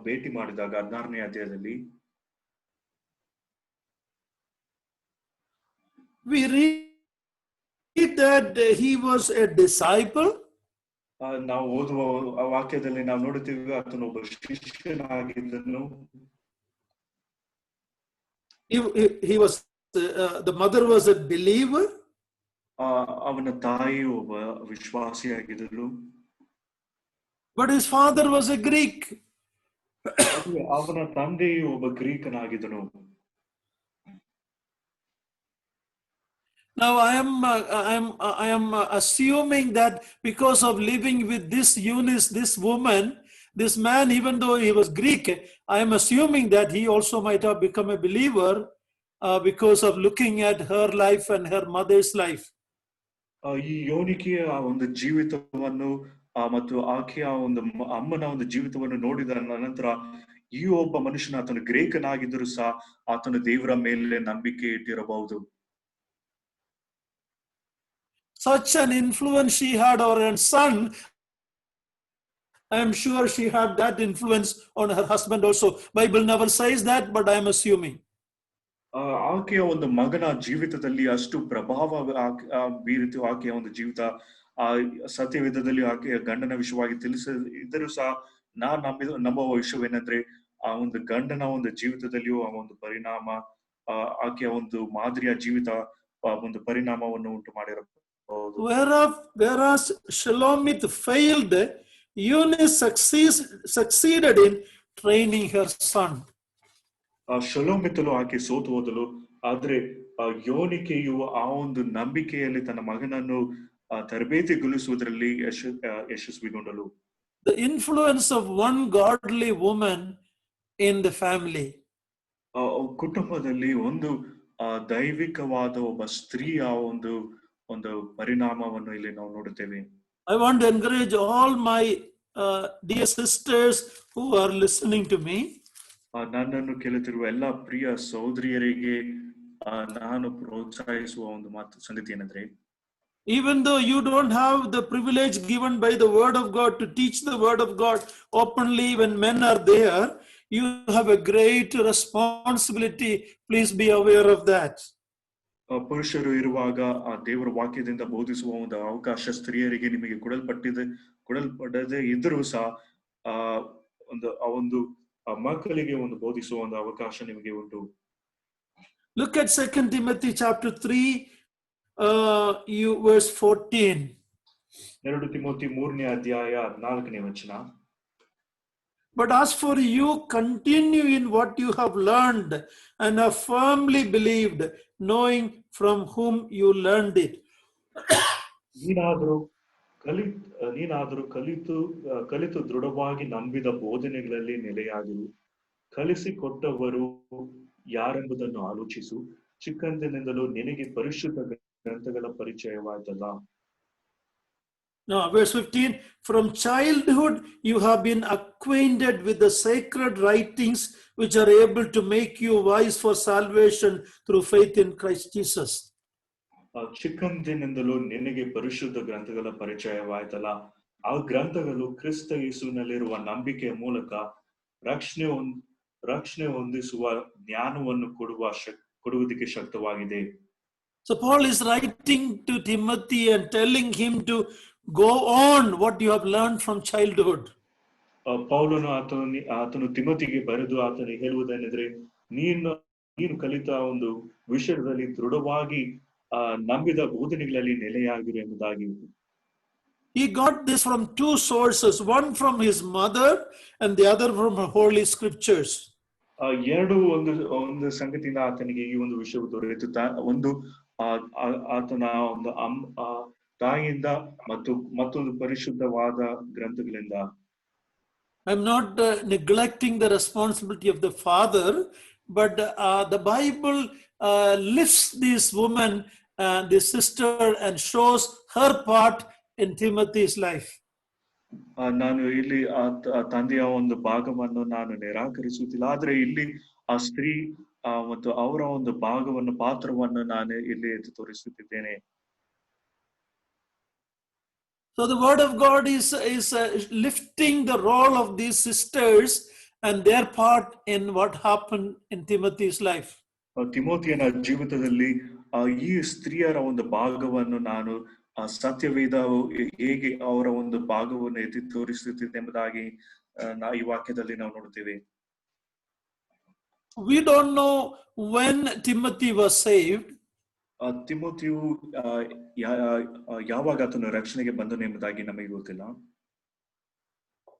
ಭೇಟಿ ಮಾಡಿದಾಗ 16ನೇ ಅಧ್ಯಾಯದಲ್ಲಿ we read that he was a disciple. ನಾವು ಓದುವ ವಾಕ್ಯದಲ್ಲಿ ನಾವು ನೋಡುತ್ತೇವೆ ಆತನು ಒಬ್ಬ ಶಿಷ್ಯನಾಗಿದ್ದನು. He was the mother was a believer. ಅವನ ತಾಯಿ ಒಬ್ಬ ವಿಶ್ವಾಸಿಯಾಗಿದ್ದಳು. But his father was a Greek. ಅವನ ತಂದೆಯು ಒಬ್ಬ ಗ್ರೀಕನಾಗಿದ್ದನು. Now I am assuming that because of living with this Eunice, this woman, this man, even though he was Greek, I am assuming that he also might have become a believer because of looking at her life and her mother's life. ಈ ಯೋನಿಕೆಯ ಒಂದು ಜೀವಿತವನ್ನು ಮತ್ತು ಆಕೆಯ ಒಂದು ಅಮ್ಮನ ಒಂದು ಜೀವಿತವನ್ನು ನೋಡಿದ ನಂತರ ಈ ಒಬ್ಬ ಮನುಷ್ಯನ ಆತನು ಗ್ರೀಕನಾಗಿದ್ದರೂ ಸಹ ಆತನು ದೇವರ ಮೇಲೆ ನಂಬಿಕೆ ಇಟ್ಟಿರಬಹುದು. Such an influence she had over her son. I am sure she had that influence on her husband also. Bible never says that, but I am assuming. ಆಕೆಯ ಒಂದು ಮಗನ ಜೀವಿತದಲ್ಲಿ ಅಷ್ಟು ಪ್ರಭಾವ ಬೀರಿತು. ಆಕೆಯ ಒಂದು ಜೀವಿತ ಸತ್ಯವೇದದಲ್ಲಿ ಆಕೆಯ ಗಂಡನ ವಿಷಯವಾಗಿ ತಿಳಿಸಿದ್ದರೂ ಸಹ ನಂಬುವ ವಿಷಯವೇನೆಂದ್ರೆ ಆ ಒಂದು ಗಂಡನ ಒಂದು ಜೀವಿತದಲ್ಲಿಯೂ ಆ ಒಂದು ಪರಿಣಾಮ ಆಕೆಯ ಒಂದು ಮಾದರಿಯ ಜೀವಿತ ಒಂದು ಪರಿಣಾಮವನ್ನು ಉಂಟು ಮಾಡಿರಬಹುದು. Whereas Shelomith failed, Eunice succeeded in training her son. ಶಲೋಮಿತಲು ಆಕೆ ಸೋತು ಹೋದಳು, ಆದ್ರೆ ಯೋನಿಕೆಯು ಆ ಒಂದು ನಂಬಿಕೆಯಲ್ಲಿ ತನ್ನ ಮಗನನ್ನು ತರಬೇತಿಗೊಳಿಸುವುದರಲ್ಲಿ ಯಶಸ್ವಿಗೊಂಡಳು. The influence of one godly woman in the family. ಕುಟುಂಬದಲ್ಲಿ ಒಂದು ದೈವಿಕವಾದ ಒಬ್ಬ ಸ್ತ್ರೀಯ ಒಂದು ಪರಿಣಾಮವನ್ನು ಇಲ್ಲಿ ನಾವು ನೋಡುತ್ತೇವೆ. I want to encourage all my dear sisters who are listening to me. ನನ್ನನ್ನು ಕೇಳುತ್ತಿರುವ ಎಲ್ಲ ಪ್ರಿಯ ಸಹೋದರಿಯರಿಗೆ ನಾನು ಪ್ರೋತ್ಸಾಹಿಸುವ ಒಂದು ಸಂಗತಿ ಏನಂದ್ರೆ, even though you don't have the privilege given by the word of God to teach the word of God openly when men are there, you have a great responsibility. Please be aware of that. ಪುರುಷರು ಇರುವಾಗ ಆ ದೇವರ ವಾಕ್ಯದಿಂದ ಬೋಧಿಸುವ ಒಂದು ಅವಕಾಶ ಸ್ತ್ರೀಯರಿಗೆ ನಿಮಗೆ ಕೊಡಲ್ಪಡದೆ ಇದ್ರೂ ಸಹ ಒಂದು ಮಕ್ಕಳಿಗೆ ಒಂದು ಬೋಧಿಸುವ ಒಂದು ಅವಕಾಶ ನಿಮಗೆ ಉಂಟು. Look at 2 Timothy chapter 3 verse 14. 2 Timothy 3ನೇ ಅಧ್ಯಾಯ 14ನೇ ವಚನ. But as for you, continue in what you have learned and have firmly believed, knowing from whom you learned it. ನೀನಾದರೂ ಕಲಿತು ದೃಢವಾಗಿ ನಂಬಿದ ಬೋಧನೆಗಳಲ್ಲಿ ನೆಲೆಯಾಗಿರು. ಕಲಿಸಿಕೊಟ್ಟವರು ಯಾರೆಂಬುದನ್ನು ಆಲೋಚಿಸು. ಚಿಕ್ಕಂದಿನಿಂದಲೂ ನಿನಗೆ ಪರಿಶುದ್ಧ ಗ್ರಂಥಗಳ ಪರಿಚಯವಾಯ್ತಲ್ಲ. Now, verse 15, from childhood you have been acquainted with the sacred writings which are able to make you wise for salvation through faith in Christ Jesus. ಚಿಕ್ಕಂದಿನಿಂದಲೂ ನಿನಗೆ ಪರಿಶುದ್ಧ ಗ್ರಂಥಗಳ ಪರಿಚಯವಾಯ್ತಲ್ಲ. ಆ ಗ್ರಂಥಗಳು ಕ್ರಿಸ್ತ ಯೇಸುವಿನಲ್ಲಿರುವ ನಂಬಿಕೆಯ ಮೂಲಕ ರಕ್ಷಣೆ ಹೊಂದಿಸುವ ಜ್ಞಾನವನ್ನು ಕೊಡುವುದಕ್ಕೆ ಶಕ್ತವಾಗಿದೆ. So Paul is writing to Timothy and telling him to go on what you have learned from childhood. ಪೌಲನು ಆತನು ತಿಮೋತಿಗೆ ಬರೆದು ಆತನಿಗೆ ಹೇಳುವುದೇನೆಂದ್ರೆ, ನೀನು ಕಲಿತ ಒಂದು ವಿಷಯದಲ್ಲಿ ದೃಢವಾಗಿ ನಂಬಿದ ಬೋಧನೆಗಳಲ್ಲಿ ನೆಲೆಯಾಗಿರು ಎಂಬುದಾಗಿ. He got this from two sources, one from his mother and the other from Holy Scriptures. ಒಂದು ಸಂಗತಿಯಿಂದ ಆತನಿಗೆ ಈ ಒಂದು ವಿಷಯವು ದೊರೆಯಿತು. ಒಂದು ಆತನ ಒಂದು ತಾಯಿಯಿಂದ ಮತ್ತು ಮತ್ತೊಂದು ಪರಿಶುದ್ಧವಾದ ಗ್ರಂಥಗಳಿಂದ. I'm not neglecting the responsibility of the father, but the Bible lifts this woman, this sister, and shows her part in Timothy's life. ನಾನು ಇಲ್ಲಿ ಆ ತಂದೆಯ ಒಂದು ಭಾಗವನ್ನು ನಾನು ನಿರಾಕರಿಸುತ್ತಿಲ್ಲ, ಆದ್ರೆ ಇಲ್ಲಿ ಆ ಸ್ತ್ರೀ ಮತ್ತು ಅವರ ಒಂದು ಭಾಗವನ್ನು ಪಾತ್ರವನ್ನು ನಾನು ಇಲ್ಲಿ ಎತ್ತಿ ತೋರಿಸುತ್ತಿದ್ದೇನೆ. So the word of God is lifting the role of these sisters and their part in what happened in Timothy's life. ತಿಮೋತಿಯನ ಜೀವಿತದಲ್ಲಿ ಈ ಸ್ತ್ರೀಯರ ಒಂದು ಭಾಗವನ್ನು ನಾನು ಸತ್ಯವೇದ ಹೇಗೆ ಅವರ ಒಂದು ಭಾಗವನ್ನು ಎತ್ತಿ ತೋರಿಸುತ್ತಿದೆ ಎಂಬುದಾಗಿ ಈ ವಾಕ್ಯದಲ್ಲಿ ನಾವು ನೋಡುತ್ತೇವೆ. We don't know when Timothy was saved. ತಿಮೋತಿಯು ಯಾವಾಗ ಆತನು ರಕ್ಷಣೆಗೆ ಬಂದನು ಎಂಬುದಾಗಿ ನಮಗೆ ಗೊತ್ತಿಲ್ಲ.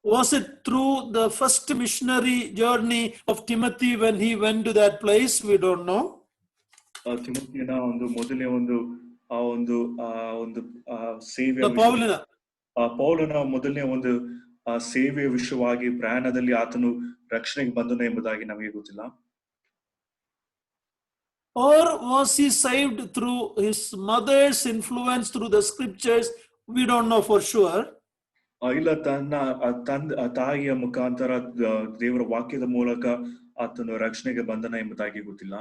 Was it through the first missionary journey of Timothy when he went to that place? We don't know. ತಿಮೋತಿಯನ ಒಂದು ಮೊದಲನೇ ಒಂದು ಸೇವೆ, ಪೌಲನ ಮೊದಲನೇ ಒಂದು ಸೇವೆಯ ವಿಷಯವಾಗಿ ಪ್ರಯಾಣದಲ್ಲಿ ಆತನು ರಕ್ಷಣೆಗೆ ಬಂದನು ಎಂಬುದಾಗಿ ನಮಗೆ ಗೊತ್ತಿಲ್ಲ. Or was he saved through his mother's influence through the scriptures? We don't know for sure. ಇಲ್ಲ, ತಾಯಿಯ ಮುಖಾಂತರ ದೇವರ ವಾಕ್ಯದ ಮೂಲಕ ಆತನು ರಕ್ಷಣೆಗೆ ಬಂದನ ಎಂಬುದಾಗಿ ಗೊತ್ತಿಲ್ಲ.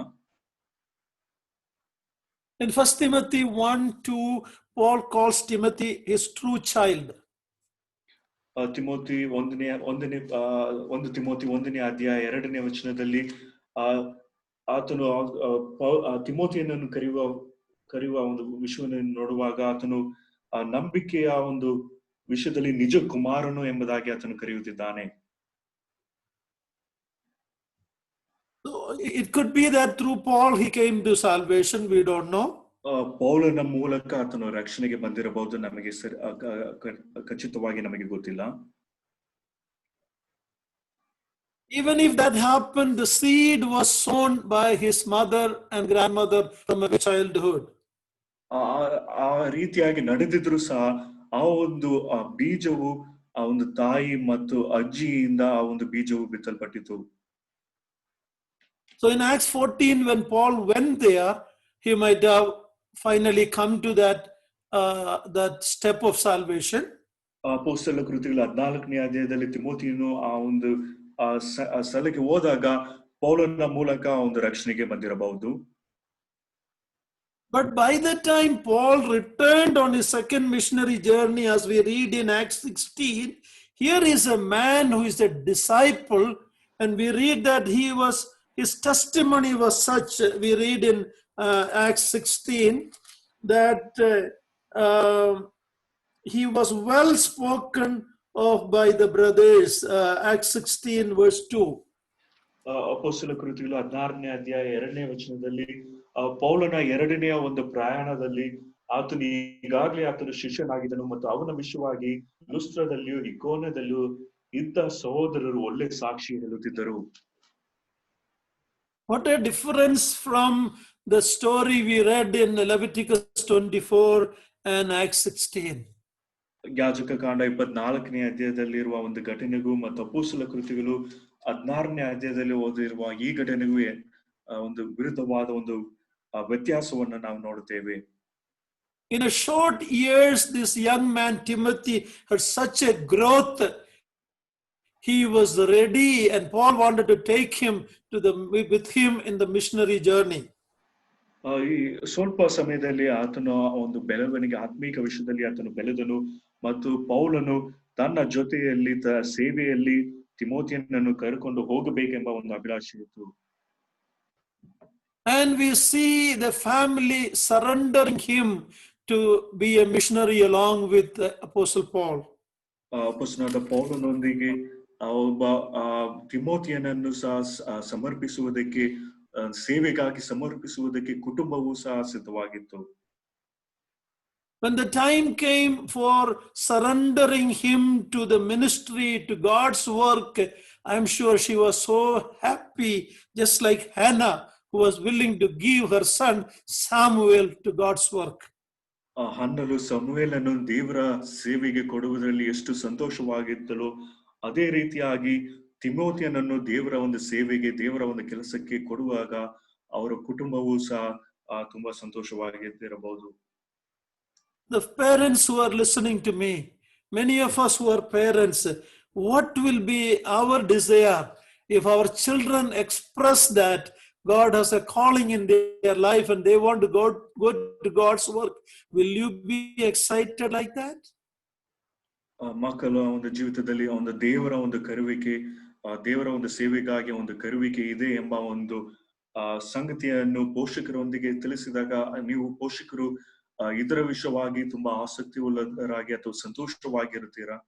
In 1 Timothy 1:2, Paul calls Timothy his true child. Timothy ಒಂದು ತಿಮೋತಿ 1ನೇ ಅಧ್ಯಾಯ 2ನೇ ವಚನದಲ್ಲಿ ಆತನು ತಿಮೋತಿಯನ್ನು ಕರೆಯುವ ಒಂದು ವಿಷಯವನ್ನು ನೋಡುವಾಗ ಆತನು ನಂಬಿಕೆಯ ಒಂದು ವಿಷಯದಲ್ಲಿ ನಿಜ ಕುಮಾರನು ಎಂಬುದಾಗಿ ಆತನು ಕರೆಯುತ್ತಿದ್ದಾನೆ. It could be that through Paul he came to salvation. We don't know. ಪೌಲನ ಮೂಲಕ ಆತನು ರಕ್ಷಣೆಗೆ ಬಂದಿರಬಹುದು, ನಮಗೆ ಖಚಿತವಾಗಿ ನಮಗೆ ಗೊತ್ತಿಲ್ಲ. Even if that happened, the seed was sown by his mother and grandmother from a childhood. ಆ ರೀತಿಯಾಗಿ ನಡೆದಿದ್ರು ಸಹ ಆ ಒಂದು ಬೀಜವು ಆ ಒಂದು ತಾಯಿ ಮತ್ತು ಅಜ್ಜಿಯಿಂದ ಆ ಒಂದು ಬೀಜವು ಬಿತ್ತಲ್ಪಟ್ಟಿತು. So in Acts 14, when Paul went there, he might have finally come to that step of salvation. ಅಪೊಸ್ತಲ ಕೃತಿಗಳ 14ನೇ ಅಧ್ಯಾಯದಲ್ಲಿ ತಿಮೋತಿಯನು ಆ ಒಂದು ಸ್ಥಳಕ್ಕೆ ಹೋದಾಗ ಪೌಲನ ಮೂಲಕ ಒಂದು ರಕ್ಷಣೆಗೆ ಬಂದಿರಬಹುದು. But by the time Paul returned on his second missionary journey, as we read in Acts 16, here is a man who is a disciple, and we read that his testimony was such. We read in Acts 16 that he was well spoken of by the brothers. Acts 16 verse 2. ಅಪೊಸ್ತಲ ಕೃತಿಗಳು 16ನೇ ಅಧ್ಯಾಯ 2ನೇ ವಚನದಲ್ಲಿ ಪೌಲನ 2ನೇ ಒಂದು ಪ್ರಯಾಣದಲ್ಲಿ ಆತನು ಈಗಾಗಲೇ ಆತನು ಶಿಷ್ಯನಾಗಿದ್ದನು ಮತ್ತು ಅವನ ವಿಷಯವಾಗಿ ಲುಸ್ತ್ರದಲ್ಲಿಯೂ ಇಕೋನ್ಯದಲ್ಲಿಯೂ ಇದ್ದ ಸಹೋದರರು ಒಳ್ಳೆ ಸಾಕ್ಷಿ ಹೇಳುತ್ತಿದ್ದರು. What a difference from the story we read in Leviticus 24 and Acts 16. ಯಾಜಕ ಕಾಂಡ 24ನೇ ಅಧ್ಯಾಯದಲ್ಲಿರುವ ಒಂದು ಘಟನೆಗೂ ಮತ್ತು ಅಪೊಸ್ತಲ ಕೃತಿಗಳು 16ನೇ ಅಧ್ಯಾಯದಲ್ಲಿ ಓದಿರುವ ಈ ಘಟನೆಗೂ ಒಂದು ವಿರುದ್ಧವಾದ ಒಂದು ವ್ಯತ್ಯಾಸವನ್ನು ನಾವು ನೋಡುತ್ತೇವೆ. In a short years, this young man Timothy had such a growth. He was ready, and Paul wanted to take him with him in the missionary journey. ಈ ಸ್ವಲ್ಪ ಸಮಯದಲ್ಲಿ ಆತನು ಒಂದು ಬೆಳವಣಿಗೆ ಆತ್ಮೀಕ ವಿಷಯದಲ್ಲಿ ಆತನು ಬೆಳೆದನು ಮತ್ತು ಪೌಲನು ತನ್ನ ಜೊತೆಯಲ್ಲಿ ಸೇವೆಯಲ್ಲಿ ತಿಮೋತಿಯನನ್ನು ಕರೆಕೊಂಡು ಹೋಗಬೇಕೆಂಬ ಒಂದು ಅಭಿಲಾಷೆ ಇತ್ತು. And we see the family surrendering him to be a missionary along with Apostle Paul. ಅಪೊಸ್ತಲನಾದ ಪೌಲನೊಂದಿಗೆ ಒಬ್ಬ ತಿಮೋತಿಯನನ್ನು ಸಹ ಸಮರ್ಪಿಸುವುದಕ್ಕೆ, ಸೇವೆಗಾಗಿ ಸಮರ್ಪಿಸುವುದಕ್ಕೆ ಕುಟುಂಬವೂ ಸಹ ಸಿದ್ಧವಾಗಿತ್ತು. When the time came for surrendering him to the ministry, to God's work, I'm sure she was so happy, just like Hannah, who was willing to give her son Samuel to God's work. ಹನ್ನಲು ಸಮುವೇಲನು ದೇವರ ಸೇವೆಗೆ ಕೊಡುವುದರಲ್ಲಿ ಎಷ್ಟು ಸಂತೋಷವಾಗಿದ್ದಳು, ಅದೇ ರೀತಿಯಾಗಿ ತಿಮೋತಿಯನನ್ನು ದೇವರ ಒಂದು ಸೇವೆಗೆ, ದೇವರ ಒಂದು ಕೆಲಸಕ್ಕೆ ಕೊಡುವಾಗ ಅವರ ಕುಟುಂಬವೂ ಸಹ ತುಂಬಾ ಸಂತೋಷವಾಗಿದ್ದಿರಬಹುದು. The parents who are listening to me, many of us who are parents, what will be our desire if our children express that God has a calling in their life and they want to go to God's work? Will you be excited like that? ಮಕ್ಕಳ ಒಂದು ಜೀವಿತದಲ್ಲಿ ಒಂದು ದೇವರ ಒಂದು ಕರುವಿಕೆ, ದೇವರ ಒಂದು ಸೇವೆಗಾಗಿ ಒಂದು ಕರುವಿಕೆ ಇದೆ ಎಂಬ ಒಂದು ಸಂಗತಿಯನ್ನು ಪೋಷಕರೊಂದಿಗೆ ತಿಳಿಸಿದಾಗ ನೀವು ಪೋಷಕರು ಇದರ ವಿಷಯವಾಗಿ ತುಂಬಾ ಆಸಕ್ತಿ ಉಳ್ಳರಾಗಿ ಅಥವಾ ಸಂತೋಷವಾಗಿರುತ್ತೀರಾ?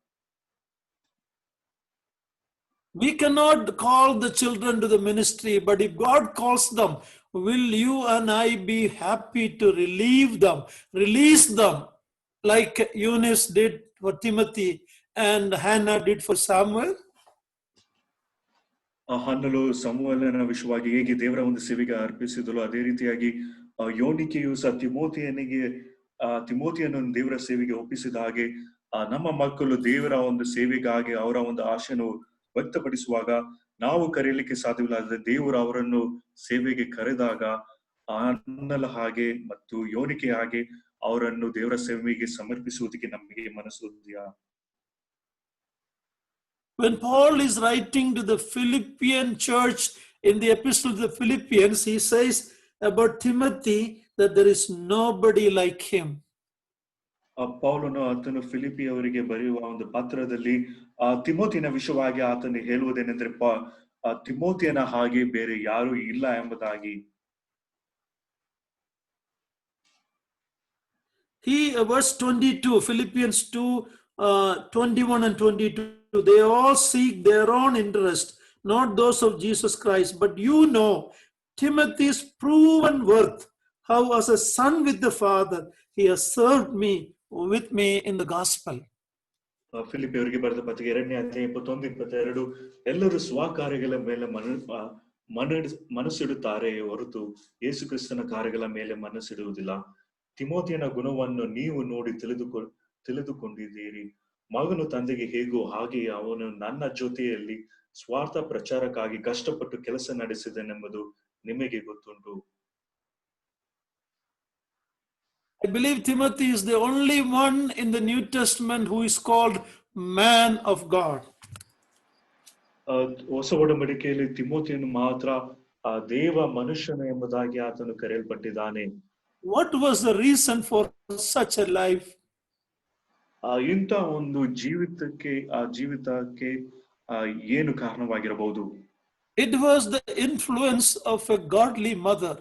We cannot call the children to the ministry, but if God calls them, will you and I be happy to release them like Eunice did for Timothy and Hannah did for Samuel? ಹನ್ನಲು ಸಮುವೇಲನ ವಿಷಯವಾಗಿ ಹೇಗೆ ದೇವರ ಒಂದು ಸೇವೆಗೆ ಅರ್ಪಿಸಿದಳು, ಅದೇ ರೀತಿಯಾಗಿ ಯೋನಿಕೆಯು ಸಹ ತಿಮೋತಿಯನ್ನು ದೇವರ ಸೇವೆಗೆ ಒಪ್ಪಿಸಿದ ಹಾಗೆ ನಮ್ಮ ಮಕ್ಕಳು ದೇವರ ಒಂದು ಸೇವೆಗಾಗಿ ಅವರ ಒಂದು ಆಶೆಯನ್ನು ವ್ಯಕ್ತಪಡಿಸುವಾಗ ನಾವು ಕರೆಯಲಿಕ್ಕೆ ಸಾಧ್ಯವಿಲ್ಲ. ಆದರೆ ದೇವರು ಅವರನ್ನು ಸೇವೆಗೆ ಕರೆದಾಗ ಅನ್ನಲ ಹಾಗೆ ಮತ್ತು ಯೋನಿಕೆ ಹಾಗೆ ಅವರನ್ನು ದೇವರ ಸೇವೆಗೆ ಸಮರ್ಪಿಸುವುದಕ್ಕೆ ನಮಗೆ ಮನಸ್ಸಿದೆಯಾ? When Paul is writing to the Philippian church in the epistle to the Philippians, he says about Timothy that there is nobody like him. ಪೌಲನು ಆತನು ಫಿಲಿಪಿಯವರಿಗೆ ಬರೆಯುವ ಒಂದು ಪತ್ರದಲ್ಲಿ ತಿಮೋತಿನ ವಿಷಯವಾಗಿ ಆತನು ಹೇಳುವುದೇನೆಂದ್ರೆ ತಿಮೋತಿಯನ ಹಾಗೆ ಬೇರೆ ಯಾರು ಇಲ್ಲ ಎಂಬುದಾಗಿ. Verse 22, Philippians 2, 21 and 22, they all seek their own interest, not those of Jesus Christ. But you know Timothy's proven worth, how as a son with the Father, he has served with me in the gospel. ಫಿಲಿಪಿಯವರಿಗೆ ಬರೆದ ಪತ್ರಿಕೆ 2ನೇ ಅಧ್ಯಾಯ 21-22, ಎಲ್ಲರೂ ಸ್ವಕಾರ್ಯಗಳ ಮೇಲೆ ಮನಸ್ಸಿಡುತ್ತಾರೆ ಹೊರತು ಯೇಸು ಕ್ರಿಸ್ತನ ಕಾರ್ಯಗಳ ಮೇಲೆ ಮನಸ್ಸಿಡುವುದಿಲ್ಲ. ತಿಮೋತಿಯನ ಗುಣವನ್ನು ನೀವು ನೋಡಿ ತಿಳಿದುಕೊಂಡಿದ್ದೀರಿ. ಮಗನು ತಂದೆಗೆ ಹೇಗೋ ಹಾಗೆಯೇ ಅವನು ನನ್ನ ಜೊತೆಯಲ್ಲಿ ಸ್ವಾರ್ಥ ಪ್ರಚಾರಕ್ಕಾಗಿ ಕಷ್ಟಪಟ್ಟು ಕೆಲಸ ನಡೆಸಿದನೆಂಬುದು ನಿಮಗೆ ಗೊತ್ತುಂಟು. I believe Timothy is the only one in the New Testament who is called man of God. ಹೊಸ ಒಡಂಬಡಿಕೆಯಲ್ಲಿ ತಿಮೋತಿಯನ್ನು ಮಾತ್ರ ದೇವ ಮನುಷ್ಯನು ಎಂಬುದಾಗಿ ಆತನು ಕರೆಯಲ್ಪಟ್ಟಿದ್ದಾನೆ. What was the reason for such a life? ಇಂಥ ಒಂದು ಜೀವಿತಕ್ಕೆ ಏನು ಕಾರಣವಾಗಿರಬಹುದು? It was the influence of a godly mother.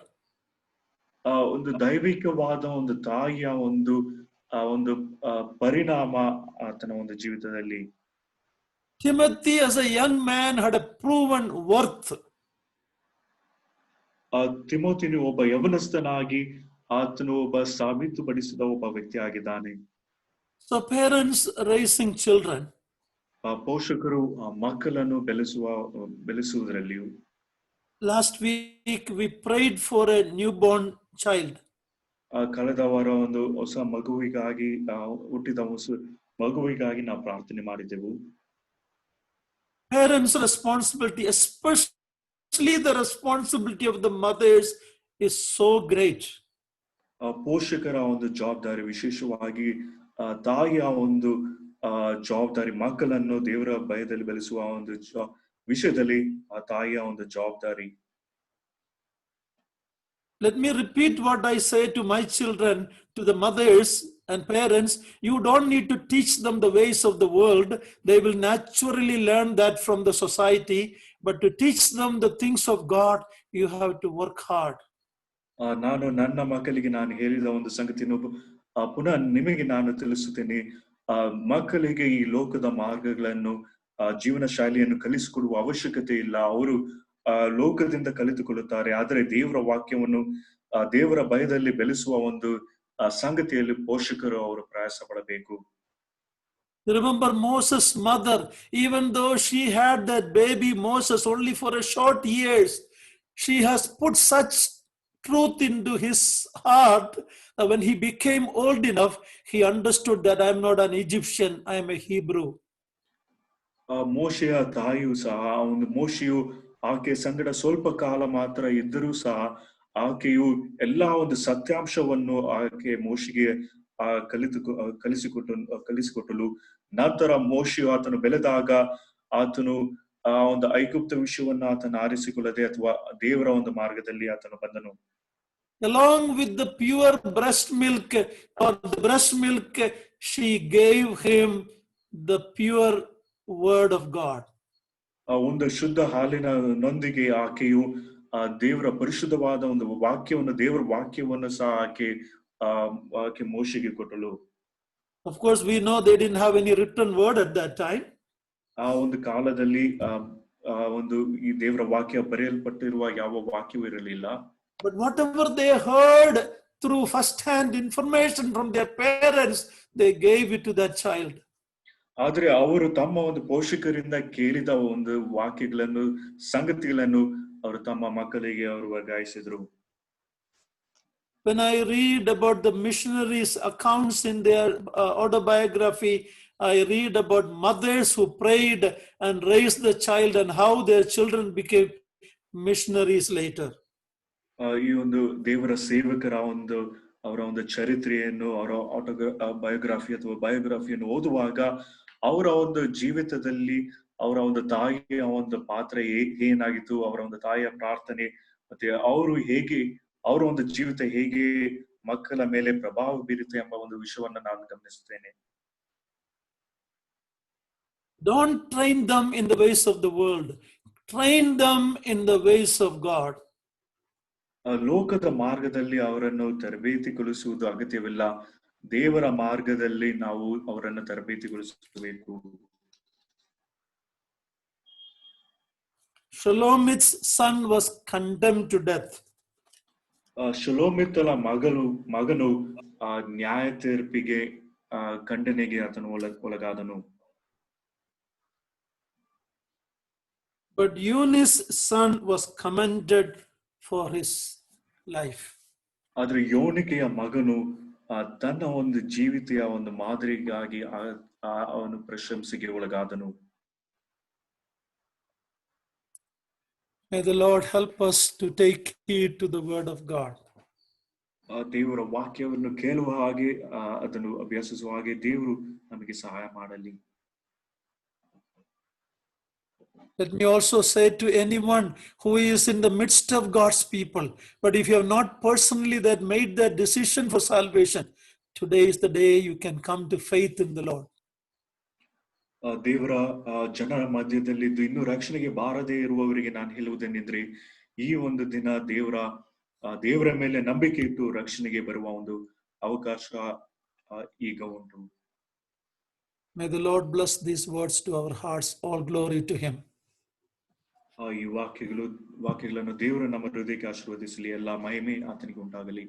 ಒಂದು ದೈವಿಕವಾದ ಒಂದು ತಾಯಿಯ ಒಂದು ಪರಿಣಾಮ ಆತನ ಒಂದು ಜೀವಿತದಲ್ಲಿ. Timothy as a young man had a proven worth. ತಿಮೋತಿನು ಒಬ್ಬ ಯವನಸ್ಥನಾಗಿ ಆತನು ಒಬ್ಬ ಸಾಬೀತುಪಡಿಸಿದ ಒಬ್ಬ ವ್ಯಕ್ತಿ ಆಗಿದ್ದಾನೆ. So parents raising children, ಪೋಷಕರು ಮಕ್ಕಳನ್ನು ಬೆಳೆಸುವುದರಲ್ಲಿಯೂ. Last week we prayed for a newborn child. ಕಳೆದ ವಾರ ಒಂದು ಹೊಸ ಮಗುವಿಗಾಗಿ ಹುಟ್ಟಿದ ಮಗುವಿಗಾಗಿ ನಾವು ಪ್ರಾರ್ಥನೆ ಮಾಡಿದೆವು. Parents' responsibility, especially the responsibility of the mothers, is so great. ಪೋಷಕರ ಒಂದು ಜವಾಬ್ದಾರಿ, ವಿಶೇಷವಾಗಿ ತಾಯಿಯ ಒಂದು ಜವಾಬ್ದಾರಿ, ಮಕ್ಕಳನ್ನು ದೇವರ ಭಯದಲ್ಲಿ ಬೆಳೆಸುವ ಒಂದು ವಿಷಯದಲ್ಲಿ ಆ ತಾಯಿಯ ಒಂದು ಜವಾಬ್ದಾರಿ. Let me repeat what I say to my children, to the mothers and parents. You don't need to teach them the ways of the world. They will naturally learn that from the society. But to teach them the things of God, you have to work hard. ನಾನು ನನ್ನ ಮಕ್ಕಳಿಗೆ ನಾನು ಹೇಳಿದ ಒಂದು ಸಂಗತಿಯನ್ನು ಪುನಃ ನಿಮಗೆ ನಾನು ತಿಳಿಸುತ್ತೇನೆ. ಮಕ್ಕಳಿಗೆ ಈ ಲೋಕದ ಮಾರ್ಗಗಳನ್ನು, ಜೀವನ ಶೈಲಿಯನ್ನು ಕಲಿಸಿಕೊಡುವ ಅವಶ್ಯಕತೆ ಇಲ್ಲ. ಅವರು ಲೋಕದಿಂದ ಕಲಿತುಕೊಳ್ಳುತ್ತಾರೆ. ಆದರೆ ದೇವರ ವಾಕ್ಯವನ್ನು ದೇವರ ಭಯದಲ್ಲಿ ಬೆಳೆಸುವ ಒಂದು ಸಂಗತಿಯಲ್ಲಿ ಪೋಷಕರು ಅವರು ಪ್ರಯಾಸ ಪಡಬೇಕು. Remember Moses' mother, even though she had that baby Moses only for a short years, she has put such truth into his heart that when he became old enough, he understood that I am not an Egyptian, I am a Hebrew. ಮೋಶೆಯ ತಾಯಿಯು ಸಹ, ಒಂದು ಮೋಶೆಯು ಆಕೆ ಸಂಗಡ ಸ್ವಲ್ಪ ಕಾಲ ಮಾತ್ರ ಇದ್ದರೂ ಸಹ ಆಕೆಯು ಎಲ್ಲಾ ಒಂದು ಸತ್ಯಾಂಶವನ್ನು ಆಕೆ ಮೋಶೆಗೆ ಕಲಿಸಿಕೊಟ್ಟಲು. ನಂತರ ಮೋಶೆಯು ಆತನು ಬೆಳೆದಾಗ ಆತನು ಆ ಒಂದು ಐಗುಪ್ತ ವಿಷಯವನ್ನ ಆತನು ಆರಿಸಿಕೊಳ್ಳದೆ ಅಥವಾ ದೇವರ ಒಂದು ಮಾರ್ಗದಲ್ಲಿ ಆತನು ಬಂದನು. Along with the pure breast milk or the breast milk, she gave him the pure word of God. ಒಂದು ಶುದ್ಧ ಹಾಲಿನ ನೊಂದಿಗೆ ಆಕೆಯು ದೇವರ ಪರಿಶುದ್ಧವಾದ ಒಂದು ವಾಕ್ಯವನ್ನು, ದೇವರ ವಾಕ್ಯವನ್ನು ಸಹ ಆಕೆ ಮೋಶೆಗೆ ಕೊಟ್ಟಳು. Of course, we know they didn't have any written word at that time. ಆ ಒಂದು ಕಾಲದಲ್ಲಿ ಒಂದು ಈ ದೇವರ ವಾಕ್ಯ ಬರೆಯಲ್ಪಟ್ಟಿರುವ ಯಾವ ವಾಕ್ಯವೂ ಇರಲಿಲ್ಲ. But whatever they heard through first-hand information from their parents, they gave it to that child. ಆದ್ರೆ ಅವರು ತಮ್ಮ ಒಂದು ಪೋಷಕರಿಂದ ಕೇಳಿದ ಒಂದು ವಾಕ್ಯಗಳನ್ನು, ಸಂಗತಿಗಳನ್ನು ಅವರು ತಮ್ಮ ಮಕ್ಕಳಿಗೆ ಅವರು ವರ್ಗಾಯಿಸಿದ್ರು. When I read about the missionaries' accounts in their autobiography, I read about mothers who prayed and raised the child and how their children became missionaries later. ಈ ಒಂದು ದೇವರ ಸೇವಕರ ಅವರ ಒಂದು ಚರಿತ್ರೆಯನ್ನು, ಅವರ ಬಯೋಗ್ರಫಿಯನ್ನು ಓದುವಾಗ ಅವರ ಒಂದು ಜೀವಿತದಲ್ಲಿ ಅವರ ಒಂದು ತಾಯಿಯ ಒಂದು ಪಾತ್ರ ಏನಾಗಿತ್ತು, ಅವರ ಒಂದು ತಾಯಿಯ ಪ್ರಾರ್ಥನೆ, ಮತ್ತೆ ಅವರ ಒಂದು ಜೀವಿತ ಹೇಗೆ ಮಕ್ಕಳ ಮೇಲೆ ಪ್ರಭಾವ ಬೀರುತ್ತೆ ಎಂಬ ಒಂದು ವಿಷಯವನ್ನ ನಾನು ಗಮನಿಸುತ್ತೇನೆ. Don't train them in the ways of the world. Train them in the ways of God. ಲೋಕದ ಮಾರ್ಗದಲ್ಲಿ ಅವರನ್ನು ತರಬೇತಿಗೊಳಿಸುವುದು ಅಗತ್ಯವಿಲ್ಲ. ದೇವರ ಮಾರ್ಗದಲ್ಲಿ ನಾವು ಅವರನ್ನು ತರಬೇತಿಗೊಳಿಸಬೇಕು. Shalomith's son was condemned to death. ಶಲೋಮಿತನ ಮಗನು ನ್ಯಾಯ ತೀರ್ಪಿಗೆ ಖಂಡನೆಗೆ ಆತನು ಒಳಗಾದನು. But Eunice's son was commended for his life. ಆದ್ರೆ ಯೋನಿಕೆಯ ಮಗನು ತನ್ನ ಒಂದು ಜೀವಿತೆಯ ಒಂದು ಮಾದರಿಗಾಗಿ ಅವನು ಪ್ರಶಂಸೆಗೆ ಒಳಗಾದನು. May the Lord help us to take heed to the word of God. ದೇವರ ವಾಕ್ಯವನ್ನು ಕೇಳುವ ಹಾಗೆ, ಅದನ್ನು ಅಭ್ಯಾಸಿಸುವ ಹಾಗೆ ದೇವರು ನಮಗೆ ಸಹಾಯ ಮಾಡಲಿ. Let me also say to anyone who is in the midst of God's people, but if you have not personally made that decision for salvation, today is the day you can come to faith in the Lord. ದೇವರ ಜನರ ಮಧ್ಯದಲ್ಲಿದ್ದು ಇನ್ನೂ ರಕ್ಷಣೆಗೆ ಬಾರದೇ ಇರುವವರಿಗೆ ನಾನು ಹೇಳುವುದೇನೆಂದ್ರೆ, ಈ ಒಂದು ದಿನ ದೇವರ ಮೇಲೆ ನಂಬಿಕೆ ಇಟ್ಟು ರಕ್ಷಣೆಗೆ ಬರುವ ಒಂದು ಅವಕಾಶ ಈಗ ಉಂಟು. May the Lord bless these words to our hearts. All glory to Him. ಈ ವಾಕ್ಯಗಳನ್ನು ದೇವರು ನಮ್ಮ ಹೃದಯಕ್ಕೆ ಆಶೀರ್ವದಿಸಲಿ. ಎಲ್ಲಾ ಮಹಿಮೆ ಆತನಿಗೆ ಉಂಟಾಗಲಿ.